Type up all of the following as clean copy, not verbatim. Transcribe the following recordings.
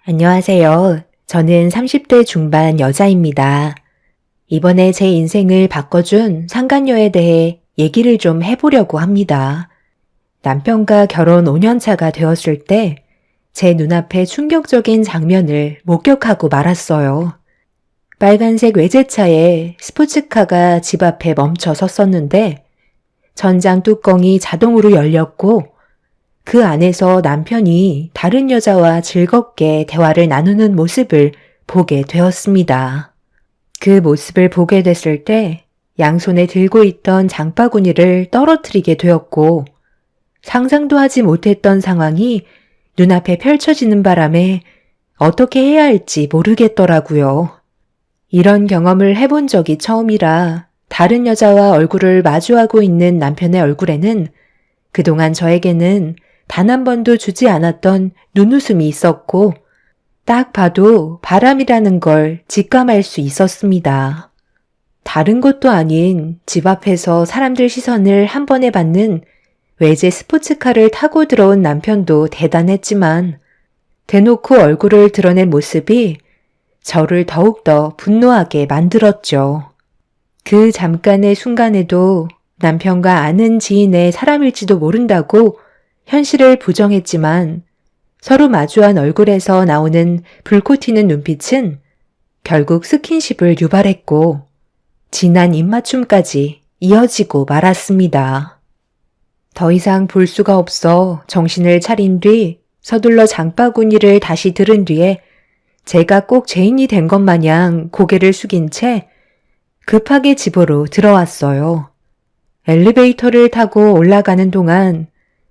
안녕하세요. 저는 30대 중반 여자입니다. 이번에 제 인생을 바꿔준 상간녀에 대해 얘기를 좀 해보려고 합니다. 남편과 결혼 5년 차가 되었을 때 제 눈앞에 충격적인 장면을 목격하고 말았어요. 빨간색 외제차에 스포츠카가 집 앞에 멈춰 섰었는데 전장 뚜껑이 자동으로 열렸고 그 안에서 남편이 다른 여자와 즐겁게 대화를 나누는 모습을 보게 되었습니다. 그 모습을 보게 됐을 때 양손에 들고 있던 장바구니를 떨어뜨리게 되었고 상상도 하지 못했던 상황이 눈앞에 펼쳐지는 바람에 어떻게 해야 할지 모르겠더라고요. 이런 경험을 해본 적이 처음이라 다른 여자와 얼굴을 마주하고 있는 남편의 얼굴에는 그동안 저에게는 단 한 번도 주지 않았던 눈웃음이 있었고 딱 봐도 바람이라는 걸 직감할 수 있었습니다. 다른 것도 아닌 집 앞에서 사람들 시선을 한 번에 받는 외제 스포츠카를 타고 들어온 남편도 대단했지만 대놓고 얼굴을 드러낸 모습이 저를 더욱더 분노하게 만들었죠. 그 잠깐의 순간에도 남편과 아는 지인의 사람일지도 모른다고 현실을 부정했지만 서로 마주한 얼굴에서 나오는 불꽃 튀는 눈빛은 결국 스킨십을 유발했고 진한 입맞춤까지 이어지고 말았습니다. 더 이상 볼 수가 없어 정신을 차린 뒤 서둘러 장바구니를 다시 들은 뒤에 제가 꼭 죄인이 된 것 마냥 고개를 숙인 채 급하게 집으로 들어왔어요. 엘리베이터를 타고 올라가는 동안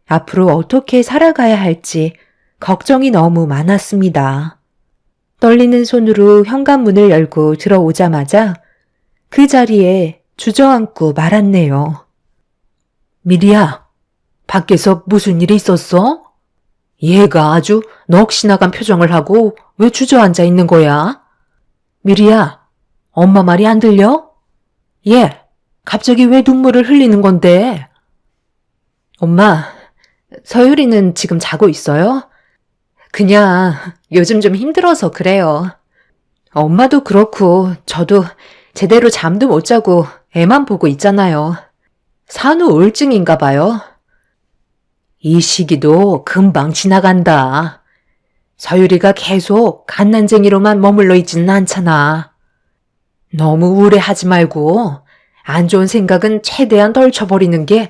앞으로 어떻게 살아가야 할지 걱정이 너무 많았습니다. 떨리는 손으로 현관문을 열고 들어오자마자 그 자리에 주저앉고 말았네요. 미리야, 밖에서 무슨 일이 있었어? 얘가 아주 넋이 나간 표정을 하고 왜 주저앉아 있는 거야? 미리야, 엄마 말이 안 들려? 얘, 갑자기 왜 눈물을 흘리는 건데? 엄마, 서유리는 지금 자고 있어요? 그냥 요즘 좀 힘들어서 그래요. 엄마도 그렇고 저도 제대로 잠도 못 자고 애만 보고 있잖아요. 산후 우울증인가 봐요. 이 시기도 금방 지나간다. 서유리가 계속 갓난쟁이로만 머물러 있지는 않잖아. 너무 우울해하지 말고 안 좋은 생각은 최대한 떨쳐버리는 게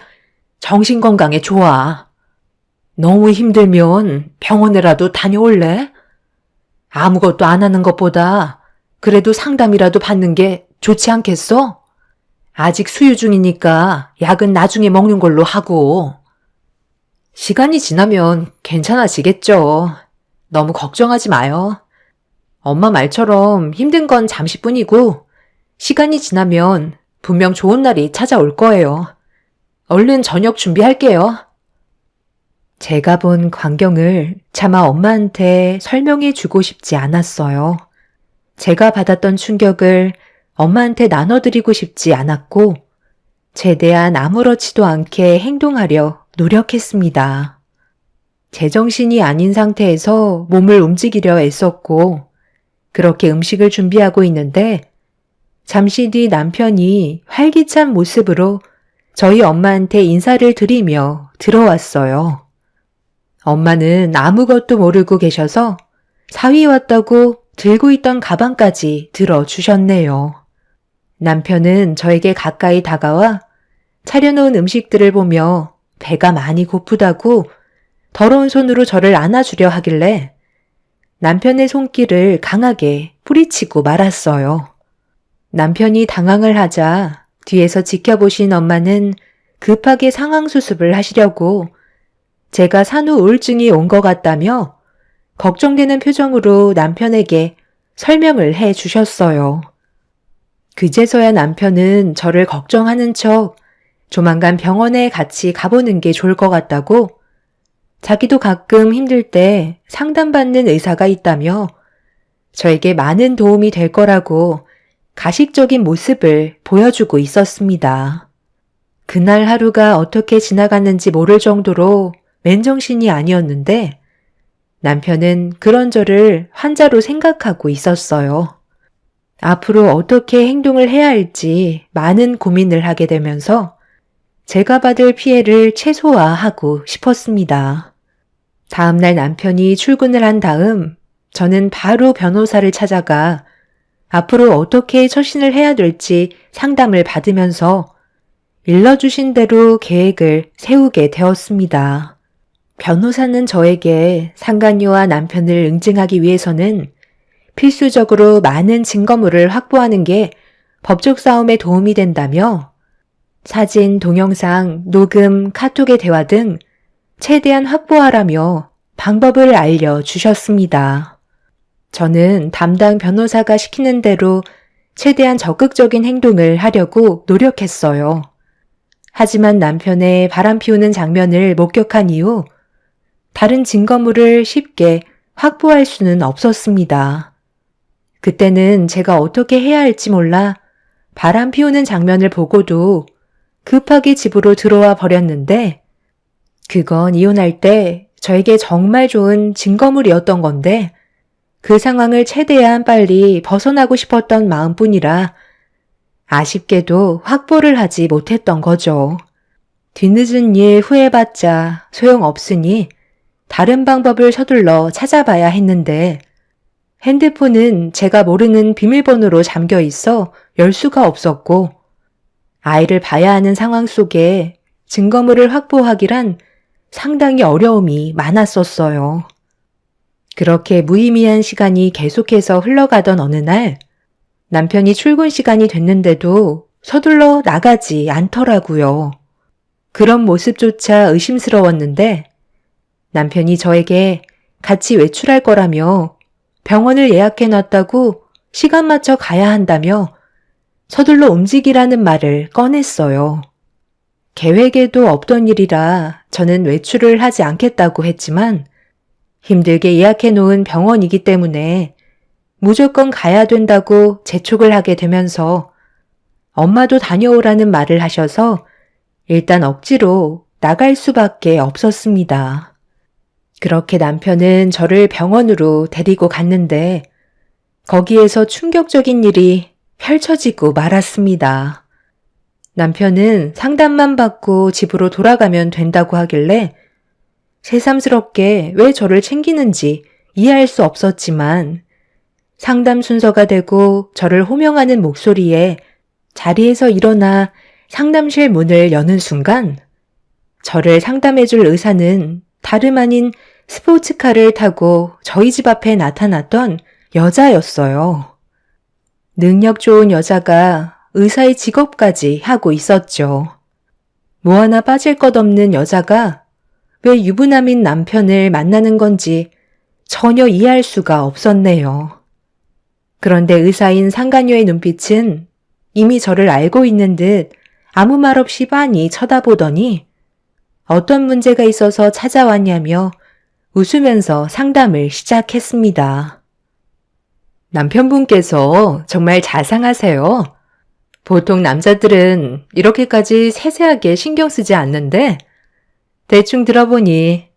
정신건강에 좋아. 너무 힘들면 병원에라도 다녀올래? 아무것도 안 하는 것보다 그래도 상담이라도 받는 게 좋지 않겠어? 아직 수유 중이니까 약은 나중에 먹는 걸로 하고. 시간이 지나면 괜찮아지겠죠. 너무 걱정하지 마요. 엄마 말처럼 힘든 건 잠시뿐이고 시간이 지나면 분명 좋은 날이 찾아올 거예요. 얼른 저녁 준비할게요. 제가 본 광경을 차마 엄마한테 설명해 주고 싶지 않았어요. 제가 받았던 충격을 엄마한테 나눠드리고 싶지 않았고 최대한 아무렇지도 않게 행동하려 노력했습니다. 제정신이 아닌 상태에서 몸을 움직이려 애썼고 그렇게 음식을 준비하고 있는데 잠시 뒤 남편이 활기찬 모습으로 저희 엄마한테 인사를 드리며 들어왔어요. 엄마는 아무것도 모르고 계셔서 사위 왔다고 들고 있던 가방까지 들어주셨네요. 남편은 저에게 가까이 다가와 차려놓은 음식들을 보며 배가 많이 고프다고 더러운 손으로 저를 안아주려 하길래 남편의 손길을 강하게 뿌리치고 말았어요. 남편이 당황을 하자 뒤에서 지켜보신 엄마는 급하게 상황 수습을 하시려고 제가 산후 우울증이 온 것 같다며 걱정되는 표정으로 남편에게 설명을 해 주셨어요. 그제서야 남편은 저를 걱정하는 척 조만간 병원에 같이 가보는 게 좋을 것 같다고 자기도 가끔 힘들 때 상담받는 의사가 있다며 저에게 많은 도움이 될 거라고 가식적인 모습을 보여주고 있었습니다. 그날 하루가 어떻게 지나갔는지 모를 정도로 맨정신이 아니었는데 남편은 그런 저를 환자로 생각하고 있었어요. 앞으로 어떻게 행동을 해야 할지 많은 고민을 하게 되면서 제가 받을 피해를 최소화하고 싶었습니다. 다음날 남편이 출근을 한 다음 저는 바로 변호사를 찾아가 앞으로 어떻게 처신을 해야 될지 상담을 받으면서 일러주신 대로 계획을 세우게 되었습니다. 변호사는 저에게 상간녀와 남편을 응징하기 위해서는 필수적으로 많은 증거물을 확보하는 게 법적 싸움에 도움이 된다며 사진, 동영상, 녹음, 카톡의 대화 등 최대한 확보하라며 방법을 알려주셨습니다. 저는 담당 변호사가 시키는 대로 최대한 적극적인 행동을 하려고 노력했어요. 하지만 남편의 바람 피우는 장면을 목격한 이후 다른 증거물을 쉽게 확보할 수는 없었습니다. 그때는 제가 어떻게 해야 할지 몰라 바람 피우는 장면을 보고도 급하게 집으로 들어와 버렸는데 그건 이혼할 때 저에게 정말 좋은 증거물이었던 건데 그 상황을 최대한 빨리 벗어나고 싶었던 마음뿐이라 아쉽게도 확보를 하지 못했던 거죠. 뒤늦은 일 후회봤자 소용없으니 다른 방법을 서둘러 찾아봐야 했는데 핸드폰은 제가 모르는 비밀번호로 잠겨 있어 열 수가 없었고 아이를 봐야 하는 상황 속에 증거물을 확보하기란 상당히 어려움이 많았었어요. 그렇게 무의미한 시간이 계속해서 흘러가던 어느 날 남편이 출근 시간이 됐는데도 서둘러 나가지 않더라고요. 그런 모습조차 의심스러웠는데 남편이 저에게 같이 외출할 거라며 병원을 예약해놨다고 시간 맞춰 가야 한다며 서둘러 움직이라는 말을 꺼냈어요. 계획에도 없던 일이라 저는 외출을 하지 않겠다고 했지만 힘들게 예약해놓은 병원이기 때문에 무조건 가야 된다고 재촉을 하게 되면서 엄마도 다녀오라는 말을 하셔서 일단 억지로 나갈 수밖에 없었습니다. 그렇게 남편은 저를 병원으로 데리고 갔는데 거기에서 충격적인 일이 펼쳐지고 말았습니다. 남편은 상담만 받고 집으로 돌아가면 된다고 하길래 새삼스럽게 왜 저를 챙기는지 이해할 수 없었지만 상담 순서가 되고 저를 호명하는 목소리에 자리에서 일어나 상담실 문을 여는 순간 저를 상담해줄 의사는 다름 아닌 스포츠카를 타고 저희 집 앞에 나타났던 여자였어요. 능력 좋은 여자가 의사의 직업까지 하고 있었죠. 뭐 하나 빠질 것 없는 여자가 왜 유부남인 남편을 만나는 건지 전혀 이해할 수가 없었네요. 그런데 의사인 상간녀의 눈빛은 이미 저를 알고 있는 듯 아무 말 없이 빤히 쳐다보더니 어떤 문제가 있어서 찾아왔냐며 웃으면서 상담을 시작했습니다. 남편분께서 정말 자상하세요. 보통 남자들은 이렇게까지 세세하게 신경 쓰지 않는데 대충 들어보니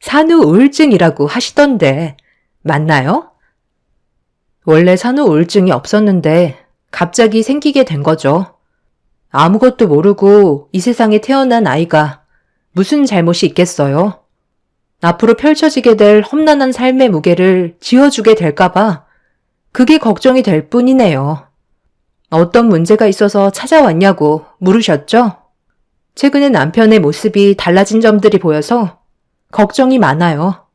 산후 우울증이라고 하시던데 맞나요? 원래 산후 우울증이 없었는데 갑자기 생기게 된 거죠. 아무것도 모르고 이 세상에 태어난 아이가 무슨 잘못이 있겠어요? 앞으로 펼쳐지게 될 험난한 삶의 무게를 지어주게 될까봐 그게 걱정이 될 뿐이네요. 어떤 문제가 있어서 찾아왔냐고 물으셨죠? 최근에 남편의 모습이 달라진 점들이 보여서 걱정이 많아요.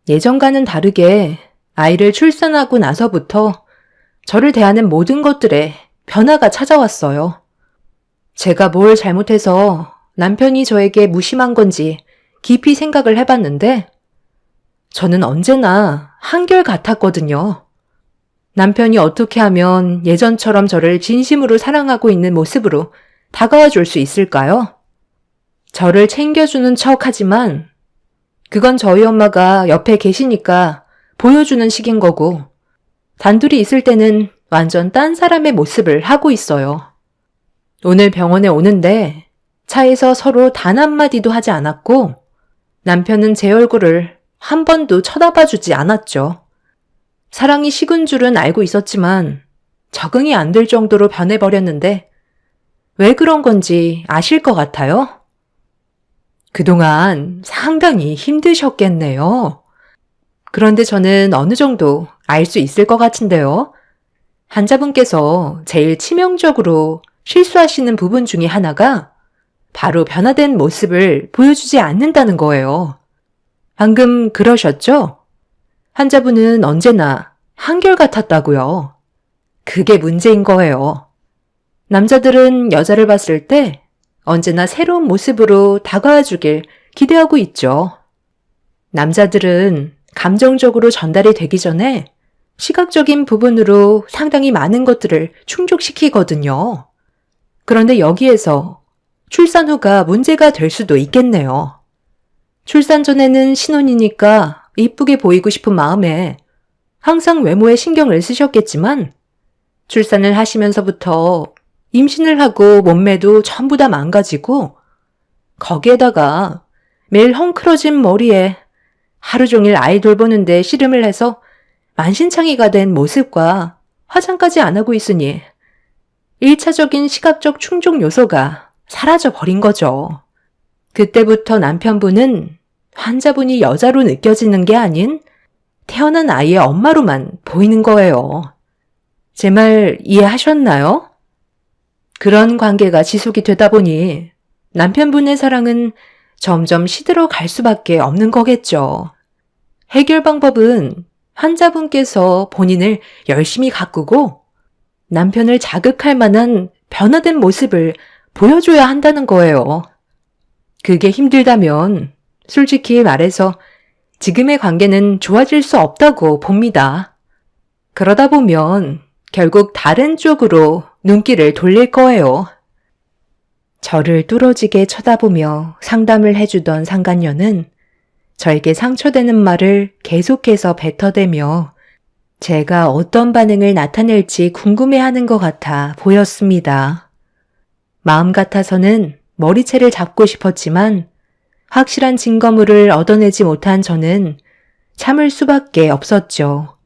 예전과는 다르게 아이를 출산하고 나서부터 저를 대하는 모든 것들에 변화가 찾아왔어요. 제가 뭘 잘못해서 남편이 저에게 무심한 건지 깊이 생각을 해봤는데 저는 언제나 한결같았거든요. 남편이 어떻게 하면 예전처럼 저를 진심으로 사랑하고 있는 모습으로 다가와 줄 수 있을까요? 저를 챙겨주는 척 하지만 그건 저희 엄마가 옆에 계시니까 보여주는 식인 거고 단둘이 있을 때는 완전 딴 사람의 모습을 하고 있어요. 오늘 병원에 오는데 차에서 서로 단 한마디도 하지 않았고 남편은 제 얼굴을 한 번도 쳐다봐 주지 않았죠. 사랑이 식은 줄은 알고 있었지만 적응이 안 될 정도로 변해버렸는데 왜 그런 건지 아실 것 같아요? 그동안 상당히 힘드셨겠네요. 그런데 저는 어느 정도 알 수 있을 것 같은데요. 환자분께서 제일 치명적으로 실수하시는 부분 중에 하나가 바로 변화된 모습을 보여주지 않는다는 거예요. 방금 그러셨죠? 환자분은 언제나 한결같았다고요. 그게 문제인 거예요. 남자들은 여자를 봤을 때 언제나 새로운 모습으로 다가와 주길 기대하고 있죠. 남자들은 감정적으로 전달이 되기 전에 시각적인 부분으로 상당히 많은 것들을 충족시키거든요. 그런데 여기에서 출산 후가 문제가 될 수도 있겠네요. 출산 전에는 신혼이니까 이쁘게 보이고 싶은 마음에 항상 외모에 신경을 쓰셨겠지만 출산을 하시면서부터 임신을 하고 몸매도 전부 다 망가지고 거기에다가 매일 헝클어진 머리에 하루 종일 아이 돌보는데 씨름을 해서 만신창이가 된 모습과 화장까지 안 하고 있으니 1차적인 시각적 충족 요소가 사라져 버린 거죠. 그때부터 남편분은 환자분이 여자로 느껴지는 게 아닌 태어난 아이의 엄마로만 보이는 거예요. 제 말 이해하셨나요? 그런 관계가 지속이 되다 보니 남편분의 사랑은 점점 시들어 갈 수밖에 없는 거겠죠. 해결 방법은 환자분께서 본인을 열심히 가꾸고 남편을 자극할 만한 변화된 모습을 보여줘야 한다는 거예요. 그게 힘들다면 솔직히 말해서 지금의 관계는 좋아질 수 없다고 봅니다. 그러다 보면 결국 다른 쪽으로 눈길을 돌릴 거예요. 저를 뚫어지게 쳐다보며 상담을 해주던 상간녀는 저에게 상처되는 말을 계속해서 뱉어대며 제가 어떤 반응을 나타낼지 궁금해하는 것 같아 보였습니다. 마음 같아서는 머리채를 잡고 싶었지만 확실한 증거물을 얻어내지 못한 저는 참을 수밖에 없었죠.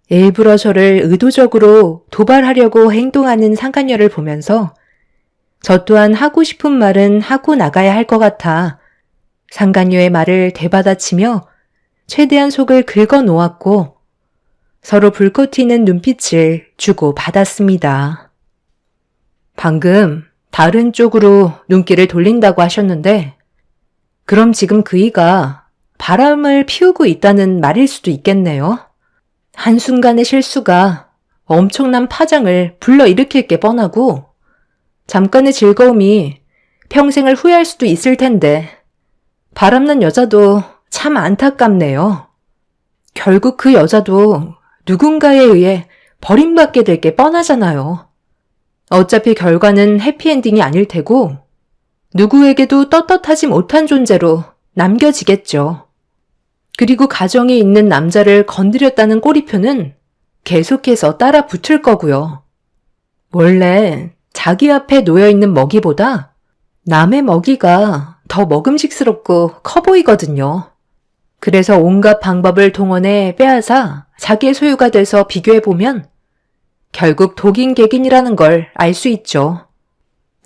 일부러 저를 의도적으로 도발하려고 행동하는 상간녀를 보면서 저 또한 하고 싶은 말은 하고 나가야 할 것 같아 상간녀의 말을 되받아치며 최대한 속을 긁어 놓았고 서로 불꽃 튀는 눈빛을 주고 받았습니다. 방금 다른 쪽으로 눈길을 돌린다고 하셨는데 그럼 지금 그이가 바람을 피우고 있다는 말일 수도 있겠네요. 한순간의 실수가 엄청난 파장을 불러일으킬 게 뻔하고 잠깐의 즐거움이 평생을 후회할 수도 있을 텐데 바람난 여자도 참 안타깝네요. 결국 그 여자도 누군가에 의해 버림받게 될 게 뻔하잖아요. 어차피 결과는 해피엔딩이 아닐 테고 누구에게도 떳떳하지 못한 존재로 남겨지겠죠. 그리고 가정에 있는 남자를 건드렸다는 꼬리표는 계속해서 따라 붙을 거고요. 원래 자기 앞에 놓여있는 먹이보다 남의 먹이가 더 먹음직스럽고 커 보이거든요. 그래서 온갖 방법을 동원해 빼앗아 자기의 소유가 돼서 비교해보면 결국 독인객인이라는 걸 알 수 있죠.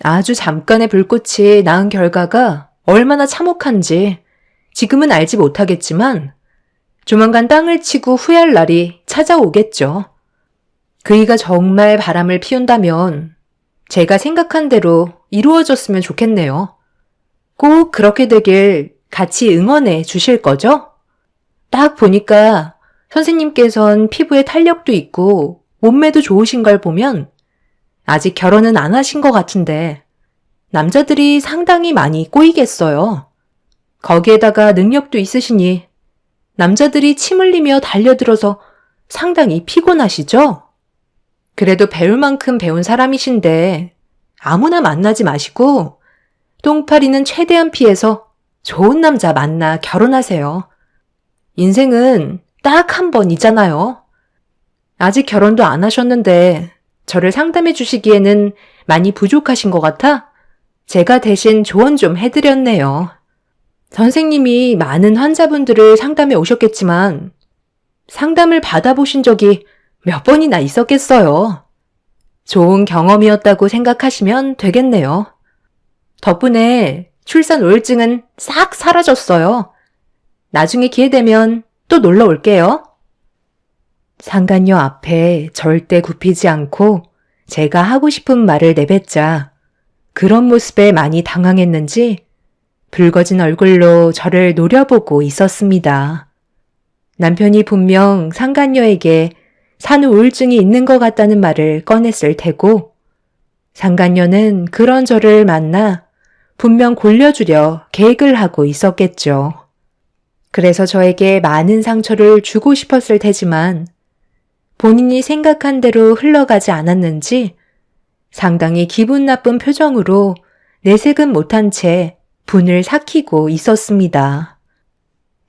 아주 잠깐의 불꽃이 낳은 결과가 얼마나 참혹한지 지금은 알지 못하겠지만 조만간 땅을 치고 후회할 날이 찾아오겠죠. 그이가 정말 바람을 피운다면 제가 생각한 대로 이루어졌으면 좋겠네요. 꼭 그렇게 되길 같이 응원해 주실 거죠? 딱 보니까 선생님께선 피부에 탄력도 있고 몸매도 좋으신 걸 보면 아직 결혼은 안 하신 것 같은데 남자들이 상당히 많이 꼬이겠어요. 거기에다가 능력도 있으시니 남자들이 침 흘리며 달려들어서 상당히 피곤하시죠? 그래도 배울 만큼 배운 사람이신데 아무나 만나지 마시고 똥파리는 최대한 피해서 좋은 남자 만나 결혼하세요. 인생은 딱 한 번이잖아요. 아직 결혼도 안 하셨는데 저를 상담해 주시기에는 많이 부족하신 것 같아 제가 대신 조언 좀 해드렸네요. 선생님이 많은 환자분들을 상담해 오셨겠지만 상담을 받아보신 적이 몇 번이나 있었겠어요. 좋은 경험이었다고 생각하시면 되겠네요. 덕분에 출산 우울증은 싹 사라졌어요. 나중에 기회 되면 또 놀러 올게요. 상간녀 앞에 절대 굽히지 않고 제가 하고 싶은 말을 내뱉자 그런 모습에 많이 당황했는지 붉어진 얼굴로 저를 노려보고 있었습니다. 남편이 분명 상간녀에게 산후 우울증이 있는 것 같다는 말을 꺼냈을 테고 상간녀는 그런 저를 만나 분명 골려주려 계획을 하고 있었겠죠. 그래서 저에게 많은 상처를 주고 싶었을 테지만 본인이 생각한 대로 흘러가지 않았는지 상당히 기분 나쁜 표정으로 내색은 못한 채 분을 삭히고 있었습니다.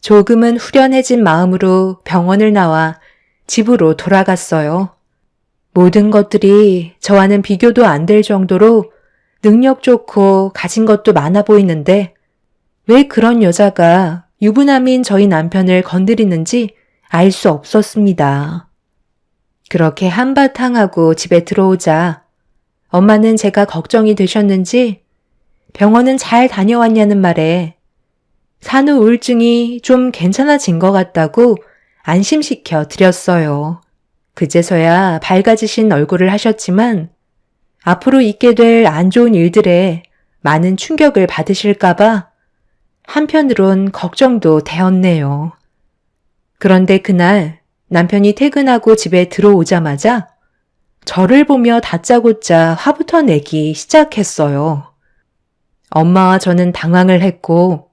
조금은 후련해진 마음으로 병원을 나와 집으로 돌아갔어요. 모든 것들이 저와는 비교도 안 될 정도로 능력 좋고 가진 것도 많아 보이는데 왜 그런 여자가 유부남인 저희 남편을 건드리는지 알 수 없었습니다. 그렇게 한바탕 하고 집에 들어오자 엄마는 제가 걱정이 되셨는지 병원은 잘 다녀왔냐는 말에 산후 우울증이 좀 괜찮아진 것 같다고 안심시켜 드렸어요. 그제서야 밝아지신 얼굴을 하셨지만 앞으로 있게 될 안 좋은 일들에 많은 충격을 받으실까봐 한편으론 걱정도 되었네요. 그런데 그날 남편이 퇴근하고 집에 들어오자마자 저를 보며 다짜고짜 화부터 내기 시작했어요. 엄마와 저는 당황을 했고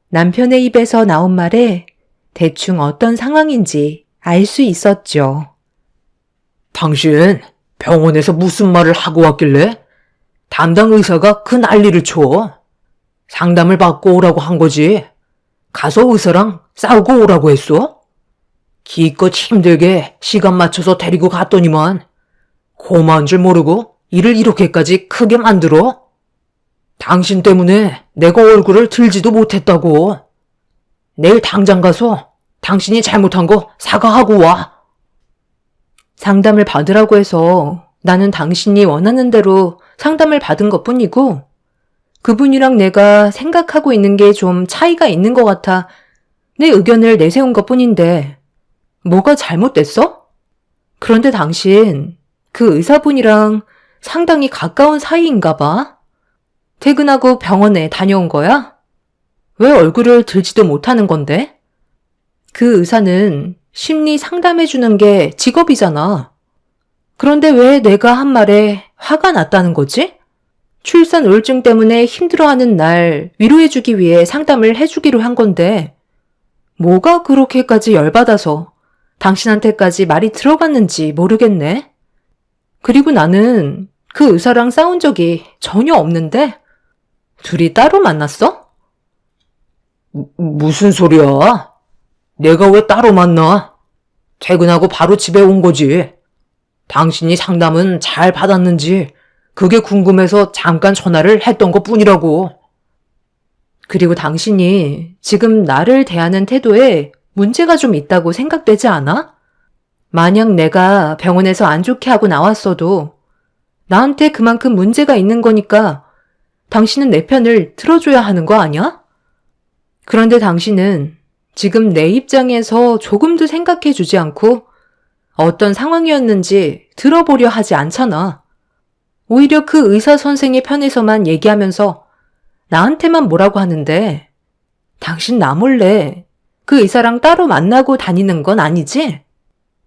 남편의 입에서 나온 말에 대충 어떤 상황인지 알 수 있었죠. 당신 병원에서 무슨 말을 하고 왔길래 담당 의사가 그 난리를 쳐? 상담을 받고 오라고 한 거지. 가서 의사랑 싸우고 오라고 했어? 기껏 힘들게 시간 맞춰서 데리고 갔더니만 고마운 줄 모르고 일을 이렇게까지 크게 만들어? 당신 때문에 내가 얼굴을 들지도 못했다고. 내일 당장 가서 당신이 잘못한 거 사과하고 와. 상담을 받으라고 해서 나는 당신이 원하는 대로 상담을 받은 것뿐이고 그분이랑 내가 생각하고 있는 게 좀 차이가 있는 것 같아 내 의견을 내세운 것뿐인데 뭐가 잘못됐어? 그런데 당신 그 의사분이랑 상당히 가까운 사이인가 봐. 퇴근하고 병원에 다녀온 거야? 왜 얼굴을 들지도 못하는 건데? 그 의사는 심리 상담해주는 게 직업이잖아. 그런데 왜 내가 한 말에 화가 났다는 거지? 출산 우울증 때문에 힘들어하는 날 위로해주기 위해 상담을 해주기로 한 건데 뭐가 그렇게까지 열받아서 당신한테까지 말이 들어갔는지 모르겠네. 그리고 나는 그 의사랑 싸운 적이 전혀 없는데 둘이 따로 만났어? 무슨 소리야? 내가 왜 따로 만나? 퇴근하고 바로 집에 온 거지. 당신이 상담은 잘 받았는지 그게 궁금해서 잠깐 전화를 했던 것 뿐이라고. 그리고 당신이 지금 나를 대하는 태도에 문제가 좀 있다고 생각되지 않아? 만약 내가 병원에서 안 좋게 하고 나왔어도 나한테 그만큼 문제가 있는 거니까 당신은 내 편을 들어줘야 하는 거 아니야? 그런데 당신은 지금 내 입장에서 조금도 생각해 주지 않고 어떤 상황이었는지 들어보려 하지 않잖아. 오히려 그 의사 선생의 편에서만 얘기하면서 나한테만 뭐라고 하는데 당신 나 몰래 그 의사랑 따로 만나고 다니는 건 아니지?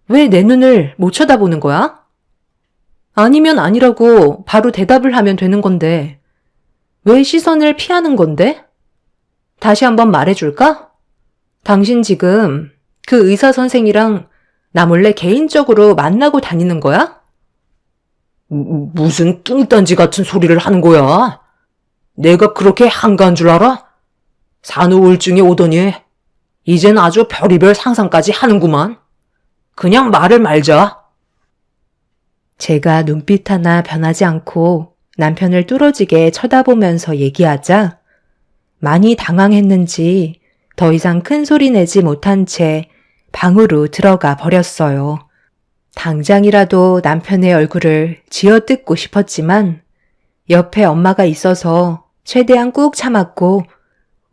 왜 내 눈을 못 쳐다보는 거야? 아니면 아니라고 바로 대답을 하면 되는 건데 왜 시선을 피하는 건데? 다시 한번 말해줄까? 당신 지금 그 의사 선생이랑 나 몰래 개인적으로 만나고 다니는 거야? 무슨 뚱딴지 같은 소리를 하는 거야? 내가 그렇게 한가한 줄 알아? 산후 우울증이 오더니 이젠 아주 별의별 상상까지 하는구만. 그냥 말을 말자. 제가 눈빛 하나 변하지 않고 남편을 뚫어지게 쳐다보면서 얘기하자 많이 당황했는지 더 이상 큰 소리 내지 못한 채 방으로 들어가 버렸어요. 당장이라도 남편의 얼굴을 쥐어뜯고 싶었지만 옆에 엄마가 있어서 최대한 꾹 참았고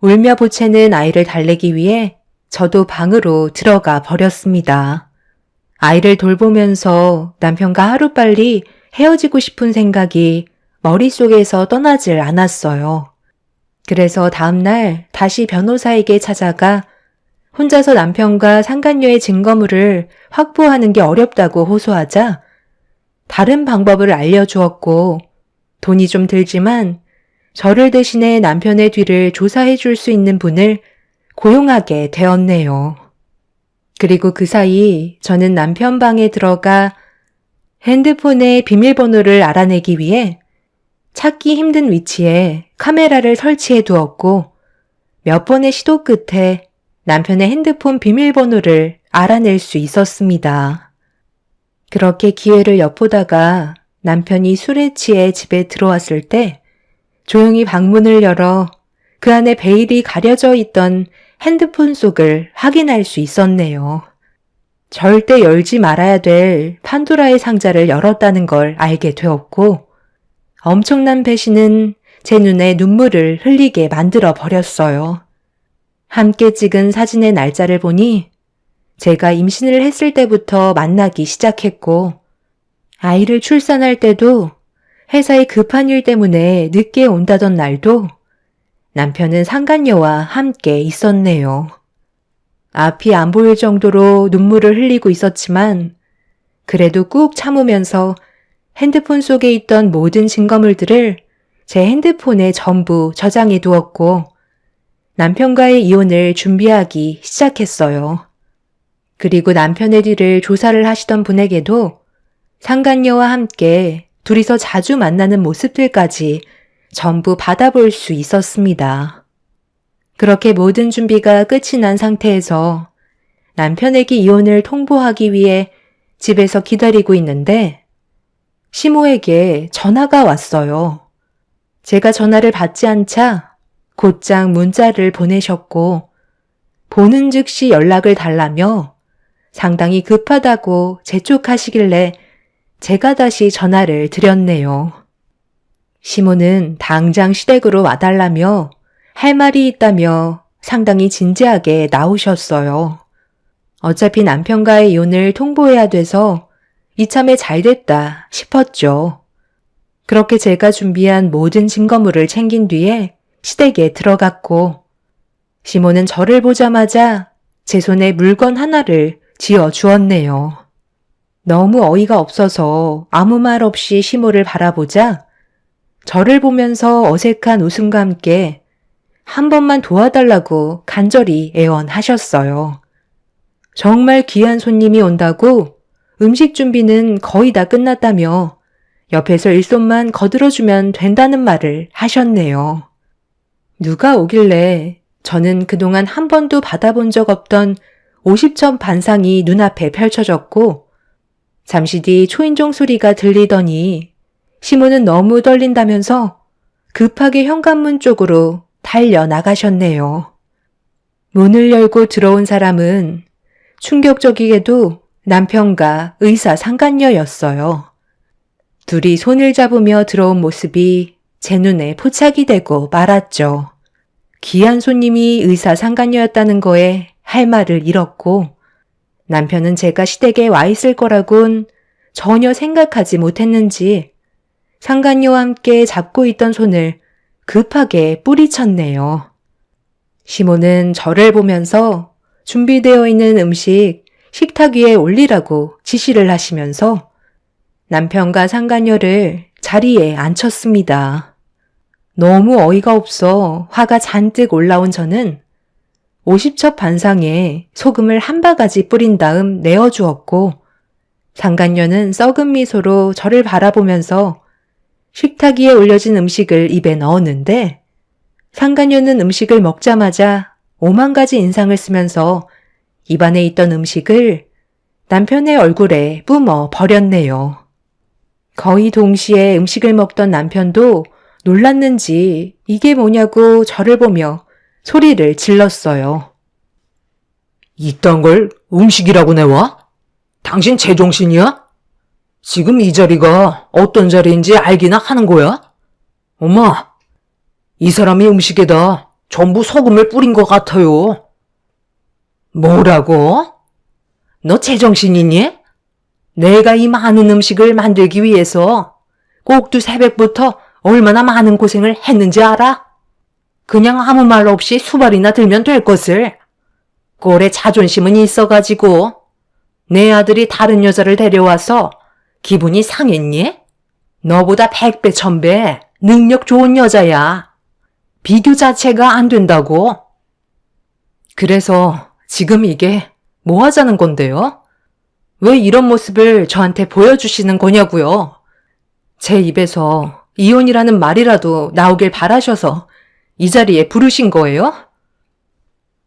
울며 보채는 아이를 달래기 위해 저도 방으로 들어가 버렸습니다. 아이를 돌보면서 남편과 하루빨리 헤어지고 싶은 생각이 머릿속에서 떠나질 않았어요. 그래서 다음날 다시 변호사에게 찾아가 혼자서 남편과 상간녀의 증거물을 확보하는 게 어렵다고 호소하자 다른 방법을 알려주었고 돈이 좀 들지만 저를 대신해 남편의 뒤를 조사해 줄 수 있는 분을 고용하게 되었네요. 그리고 그 사이 저는 남편 방에 들어가 핸드폰의 비밀번호를 알아내기 위해 찾기 힘든 위치에 카메라를 설치해 두었고 몇 번의 시도 끝에 남편의 핸드폰 비밀번호를 알아낼 수 있었습니다. 그렇게 기회를 엿보다가 남편이 술에 취해 집에 들어왔을 때 조용히 방문을 열어 그 안에 베일이 가려져 있던 핸드폰 속을 확인할 수 있었네요. 절대 열지 말아야 될 판도라의 상자를 열었다는 걸 알게 되었고 엄청난 배신은 제 눈에 눈물을 흘리게 만들어 버렸어요. 함께 찍은 사진의 날짜를 보니 제가 임신을 했을 때부터 만나기 시작했고 아이를 출산할 때도 회사에 급한 일 때문에 늦게 온다던 날도 남편은 상간녀와 함께 있었네요. 앞이 안 보일 정도로 눈물을 흘리고 있었지만 그래도 꾹 참으면서 핸드폰 속에 있던 모든 증거물들을 제 핸드폰에 전부 저장해 두었고 남편과의 이혼을 준비하기 시작했어요. 그리고 남편의 뒤를 조사를 하시던 분에게도 상간녀와 함께 둘이서 자주 만나는 모습들까지 전부 받아볼 수 있었습니다. 그렇게 모든 준비가 끝이 난 상태에서 남편에게 이혼을 통보하기 위해 집에서 기다리고 있는데 시모에게 전화가 왔어요. 제가 전화를 받지 않자 곧장 문자를 보내셨고 보는 즉시 연락을 달라며 상당히 급하다고 재촉하시길래 제가 다시 전화를 드렸네요. 시모는 당장 시댁으로 와달라며 할 말이 있다며 상당히 진지하게 나오셨어요. 어차피 남편과의 이혼을 통보해야 돼서 이참에 잘됐다 싶었죠. 그렇게 제가 준비한 모든 증거물을 챙긴 뒤에 시댁에 들어갔고 시모는 저를 보자마자 제 손에 물건 하나를 쥐어 주었네요. 너무 어이가 없어서 아무 말 없이 시모를 바라보자 저를 보면서 어색한 웃음과 함께 한 번만 도와달라고 간절히 애원하셨어요. 정말 귀한 손님이 온다고 음식 준비는 거의 다 끝났다며 옆에서 일손만 거들어주면 된다는 말을 하셨네요. 누가 오길래 저는 그동안 한 번도 받아본 적 없던 50점 반상이 눈앞에 펼쳐졌고 잠시 뒤 초인종 소리가 들리더니 시모는 너무 떨린다면서 급하게 현관문 쪽으로 달려나가셨네요. 문을 열고 들어온 사람은 충격적이게도 남편과 의사 상간녀였어요. 둘이 손을 잡으며 들어온 모습이 제 눈에 포착이 되고 말았죠. 귀한 손님이 의사 상간녀였다는 거에 할 말을 잃었고 남편은 제가 시댁에 와 있을 거라곤 전혀 생각하지 못했는지 상간녀와 함께 잡고 있던 손을 급하게 뿌리쳤네요. 시모는 저를 보면서 준비되어 있는 음식 식탁 위에 올리라고 지시를 하시면서 남편과 상간녀를 자리에 앉혔습니다. 너무 어이가 없어 화가 잔뜩 올라온 저는 50첩 반상에 소금을 한 바가지 뿌린 다음 내어주었고 상간녀는 썩은 미소로 저를 바라보면서 식탁 위에 올려진 음식을 입에 넣었는데 상간녀는 음식을 먹자마자 5만 가지 인상을 쓰면서 입안에 있던 음식을 남편의 얼굴에 뿜어 버렸네요. 거의 동시에 음식을 먹던 남편도 놀랐는지 이게 뭐냐고 저를 보며 소리를 질렀어요. 이딴 걸 음식이라고 내와? 당신 제정신이야? 지금 이 자리가 어떤 자리인지 알기나 하는 거야? 엄마, 이 사람이 음식에다 전부 소금을 뿌린 것 같아요. 뭐라고? 너 제정신이니? 내가 이 많은 음식을 만들기 위해서 꼭두 새벽부터 얼마나 많은 고생을 했는지 알아? 그냥 아무 말 없이 수발이나 들면 될 것을. 꼴에 자존심은 있어가지고 내 아들이 다른 여자를 데려와서 기분이 상했니? 너보다 100배, 1000배 능력 좋은 여자야. 비교 자체가 안 된다고. 그래서 지금 이게 뭐 하자는 건데요? 왜 이런 모습을 저한테 보여주시는 거냐고요? 제 입에서 이혼이라는 말이라도 나오길 바라셔서 이 자리에 부르신 거예요?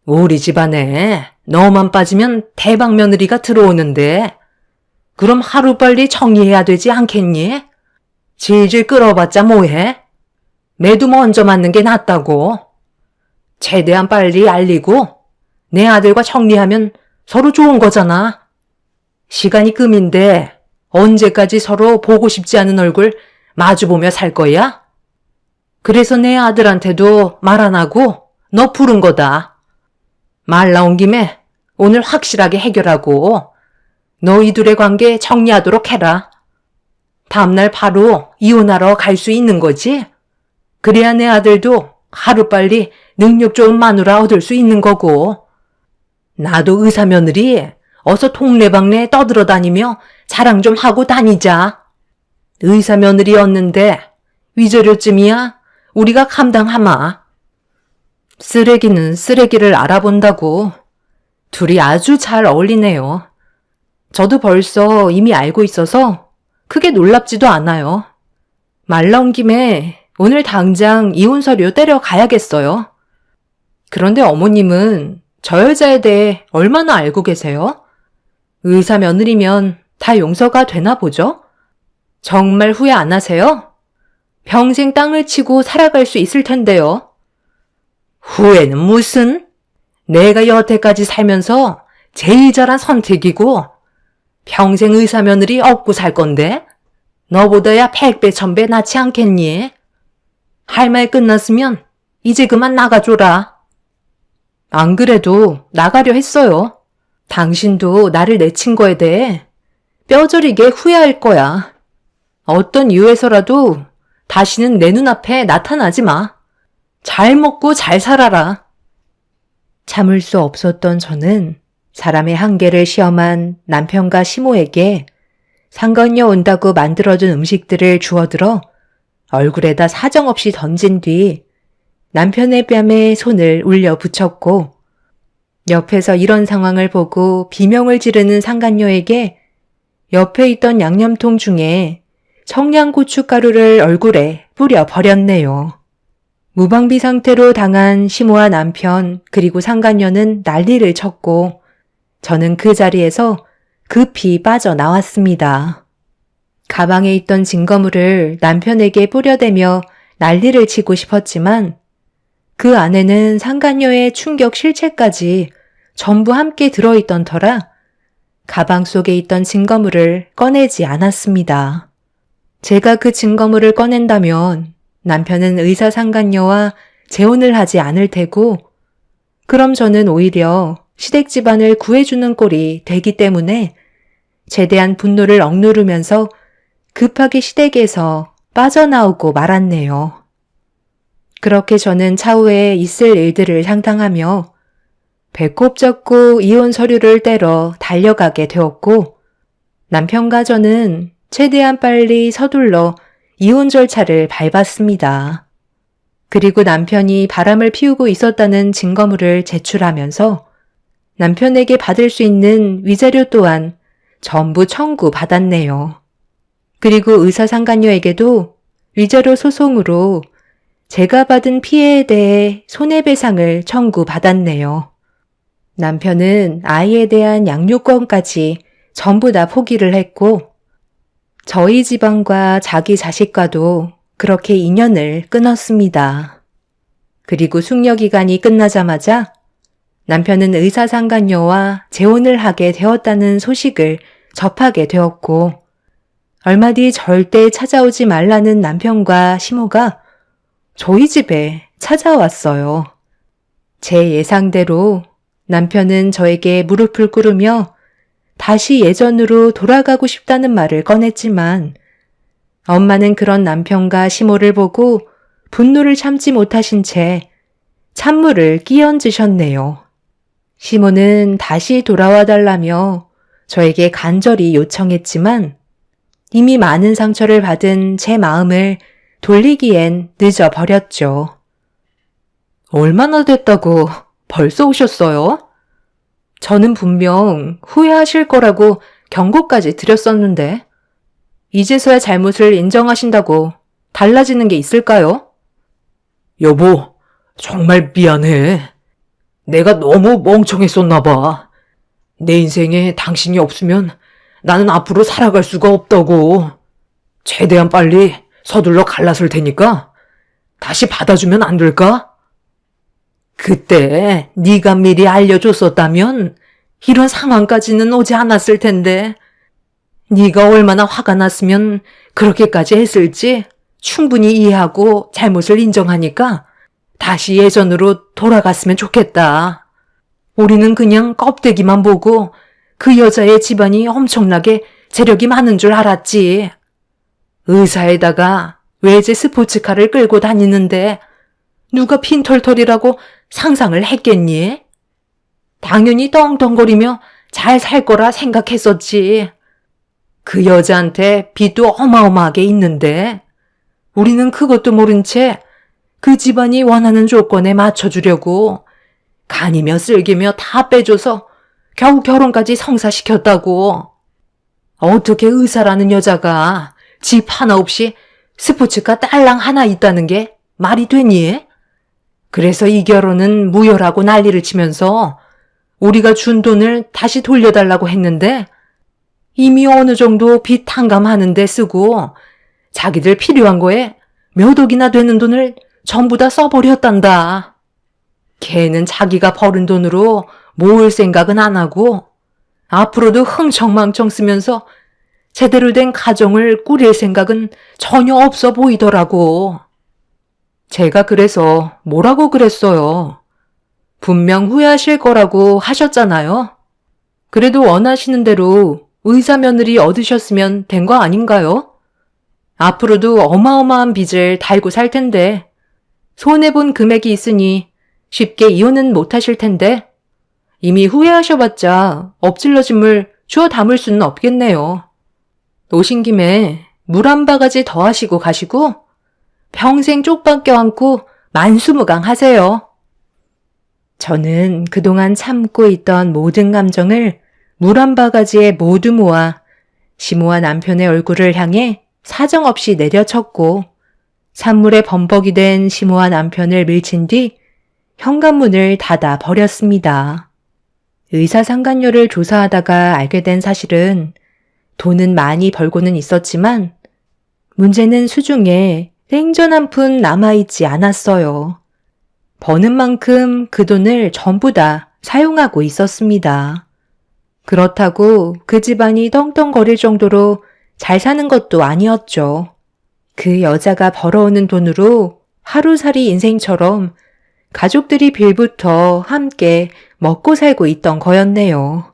우리 집안에 너만 빠지면 대박 며느리가 들어오는데 그럼 하루빨리 정리해야 되지 않겠니? 질질 끌어봤자 뭐해? 매도 먼저 맞는 게 낫다고. 최대한 빨리 알리고 내 아들과 정리하면 서로 좋은 거잖아. 시간이 금인데 언제까지 서로 보고 싶지 않은 얼굴 마주보며 살 거야? 그래서 내 아들한테도 말 안 하고 너 부른 거다. 말 나온 김에 오늘 확실하게 해결하고 너희들의 관계 정리하도록 해라. 다음날 바로 이혼하러 갈 수 있는 거지? 그래야 내 아들도 하루빨리 능력 좋은 마누라 얻을 수 있는 거고 나도 의사 며느리 어서 동네방네 떠들어다니며 자랑 좀 하고 다니자. 의사 며느리였는데 위자료쯤이야 우리가 감당하마. 쓰레기는 쓰레기를 알아본다고. 둘이 아주 잘 어울리네요. 저도 벌써 이미 알고 있어서 크게 놀랍지도 않아요. 말 나온 김에 오늘 당장 이혼 서류 떼려 가야겠어요. 그런데 어머님은 저 여자에 대해 얼마나 알고 계세요? 의사 며느리면 다 용서가 되나 보죠? 정말 후회 안 하세요? 평생 땅을 치고 살아갈 수 있을 텐데요. 후회는 무슨? 내가 여태까지 살면서 제일 잘한 선택이고 평생 의사 며느리 업고 살 건데 너보다야 100배 1000배 낫지 않겠니? 할 말 끝났으면 이제 그만 나가줘라. 안 그래도 나가려 했어요. 당신도 나를 내친 거에 대해 뼈저리게 후회할 거야. 어떤 이유에서라도 다시는 내 눈앞에 나타나지 마. 잘 먹고 잘 살아라. 참을 수 없었던 저는 사람의 한계를 시험한 남편과 시모에게 상견례 온다고 만들어준 음식들을 주워들어 얼굴에다 사정없이 던진 뒤 남편의 뺨에 손을 울려 붙였고 옆에서 이런 상황을 보고 비명을 지르는 상간녀에게 옆에 있던 양념통 중에 청양고춧가루를 얼굴에 뿌려 버렸네요. 무방비 상태로 당한 시모와 남편 그리고 상간녀는 난리를 쳤고 저는 그 자리에서 급히 빠져나왔습니다. 가방에 있던 증거물을 남편에게 뿌려대며 난리를 치고 싶었지만 그 안에는 상간녀의 충격 실체까지 전부 함께 들어있던 터라 가방 속에 있던 증거물을 꺼내지 않았습니다. 제가 그 증거물을 꺼낸다면 남편은 의사 상간녀와 재혼을 하지 않을 테고 그럼 저는 오히려 시댁 집안을 구해주는 꼴이 되기 때문에 최대한 분노를 억누르면서 급하게 시댁에서 빠져나오고 말았네요. 그렇게 저는 차후에 있을 일들을 상상하며 배꼽 잡고 이혼 서류를 떼러 달려가게 되었고 남편과 저는 최대한 빨리 서둘러 이혼 절차를 밟았습니다. 그리고 남편이 바람을 피우고 있었다는 증거물을 제출하면서 남편에게 받을 수 있는 위자료 또한 전부 청구받았네요. 그리고 의사상간녀에게도 위자료 소송으로 제가 받은 피해에 대해 손해배상을 청구받았네요. 남편은 아이에 대한 양육권까지 전부 다 포기를 했고 저희 집안과 자기 자식과도 그렇게 인연을 끊었습니다. 그리고 숙려 기간이 끝나자마자 남편은 의사상간녀와 재혼을 하게 되었다는 소식을 접하게 되었고, 얼마 뒤 절대 찾아오지 말라는 남편과 시모가 저희 집에 찾아왔어요. 제 예상대로 남편은 저에게 무릎을 꿇으며 다시 예전으로 돌아가고 싶다는 말을 꺼냈지만, 엄마는 그런 남편과 시모를 보고 분노를 참지 못하신 채 찬물을 끼얹으셨네요. 시모는 다시 돌아와 달라며 저에게 간절히 요청했지만 이미 많은 상처를 받은 제 마음을 돌리기엔 늦어버렸죠. 얼마나 됐다고 벌써 오셨어요? 저는 분명 후회하실 거라고 경고까지 드렸었는데 이제서야 잘못을 인정하신다고 달라지는 게 있을까요? 여보, 정말 미안해. 내가 너무 멍청했었나 봐. 내 인생에 당신이 없으면 나는 앞으로 살아갈 수가 없다고. 최대한 빨리 서둘러 갈라설 테니까 다시 받아주면 안 될까? 그때 네가 미리 알려줬었다면 이런 상황까지는 오지 않았을 텐데. 네가 얼마나 화가 났으면 그렇게까지 했을지 충분히 이해하고 잘못을 인정하니까 다시 예전으로 돌아갔으면 좋겠다. 우리는 그냥 껍데기만 보고 그 여자의 집안이 엄청나게 재력이 많은 줄 알았지. 의사에다가 외제 스포츠카를 끌고 다니는데 누가 핀털털이라고 상상을 했겠니? 당연히 떵떵거리며 잘 살 거라 생각했었지. 그 여자한테 빚도 어마어마하게 있는데 우리는 그것도 모른 채 그 집안이 원하는 조건에 맞춰주려고 간이며 쓸기며 다 빼줘서 겨우 결혼까지 성사시켰다고. 어떻게 의사라는 여자가 집 하나 없이 스포츠카 딸랑 하나 있다는 게 말이 되니? 그래서 이 결혼은 무효라고 난리를 치면서 우리가 준 돈을 다시 돌려달라고 했는데 이미 어느 정도 빚 탕감하는 데 쓰고 자기들 필요한 거에 몇 억이나 되는 돈을 전부 다 써버렸단다. 걔는 자기가 벌은 돈으로 모을 생각은 안 하고 앞으로도 흥청망청 쓰면서 제대로 된 가정을 꾸릴 생각은 전혀 없어 보이더라고. 제가 그래서 뭐라고 그랬어요. 분명 후회하실 거라고 하셨잖아요. 그래도 원하시는 대로 의사 며느리 얻으셨으면 된 거 아닌가요? 앞으로도 어마어마한 빚을 달고 살 텐데 손해본 금액이 있으니 쉽게 이혼은 못하실 텐데 이미 후회하셔봤자 엎질러진 물 주워 담을 수는 없겠네요. 오신 김에 물 한 바가지 더 하시고 가시고 평생 쪽박 껴안고 만수무강 하세요. 저는 그동안 참고 있던 모든 감정을 물 한 바가지에 모두 모아 시모와 남편의 얼굴을 향해 사정없이 내려쳤고 산물에 범벅이 된 시모와 남편을 밀친 뒤 현관문을 닫아 버렸습니다. 의사상간녀를 조사하다가 알게 된 사실은 돈은 많이 벌고는 있었지만 문제는 수중에 생전 한 푼 남아있지 않았어요. 버는 만큼 그 돈을 전부 다 사용하고 있었습니다. 그렇다고 그 집안이 떵떵거릴 정도로 잘 사는 것도 아니었죠. 그 여자가 벌어오는 돈으로 하루살이 인생처럼 가족들이 빌부터 함께 먹고 살고 있던 거였네요.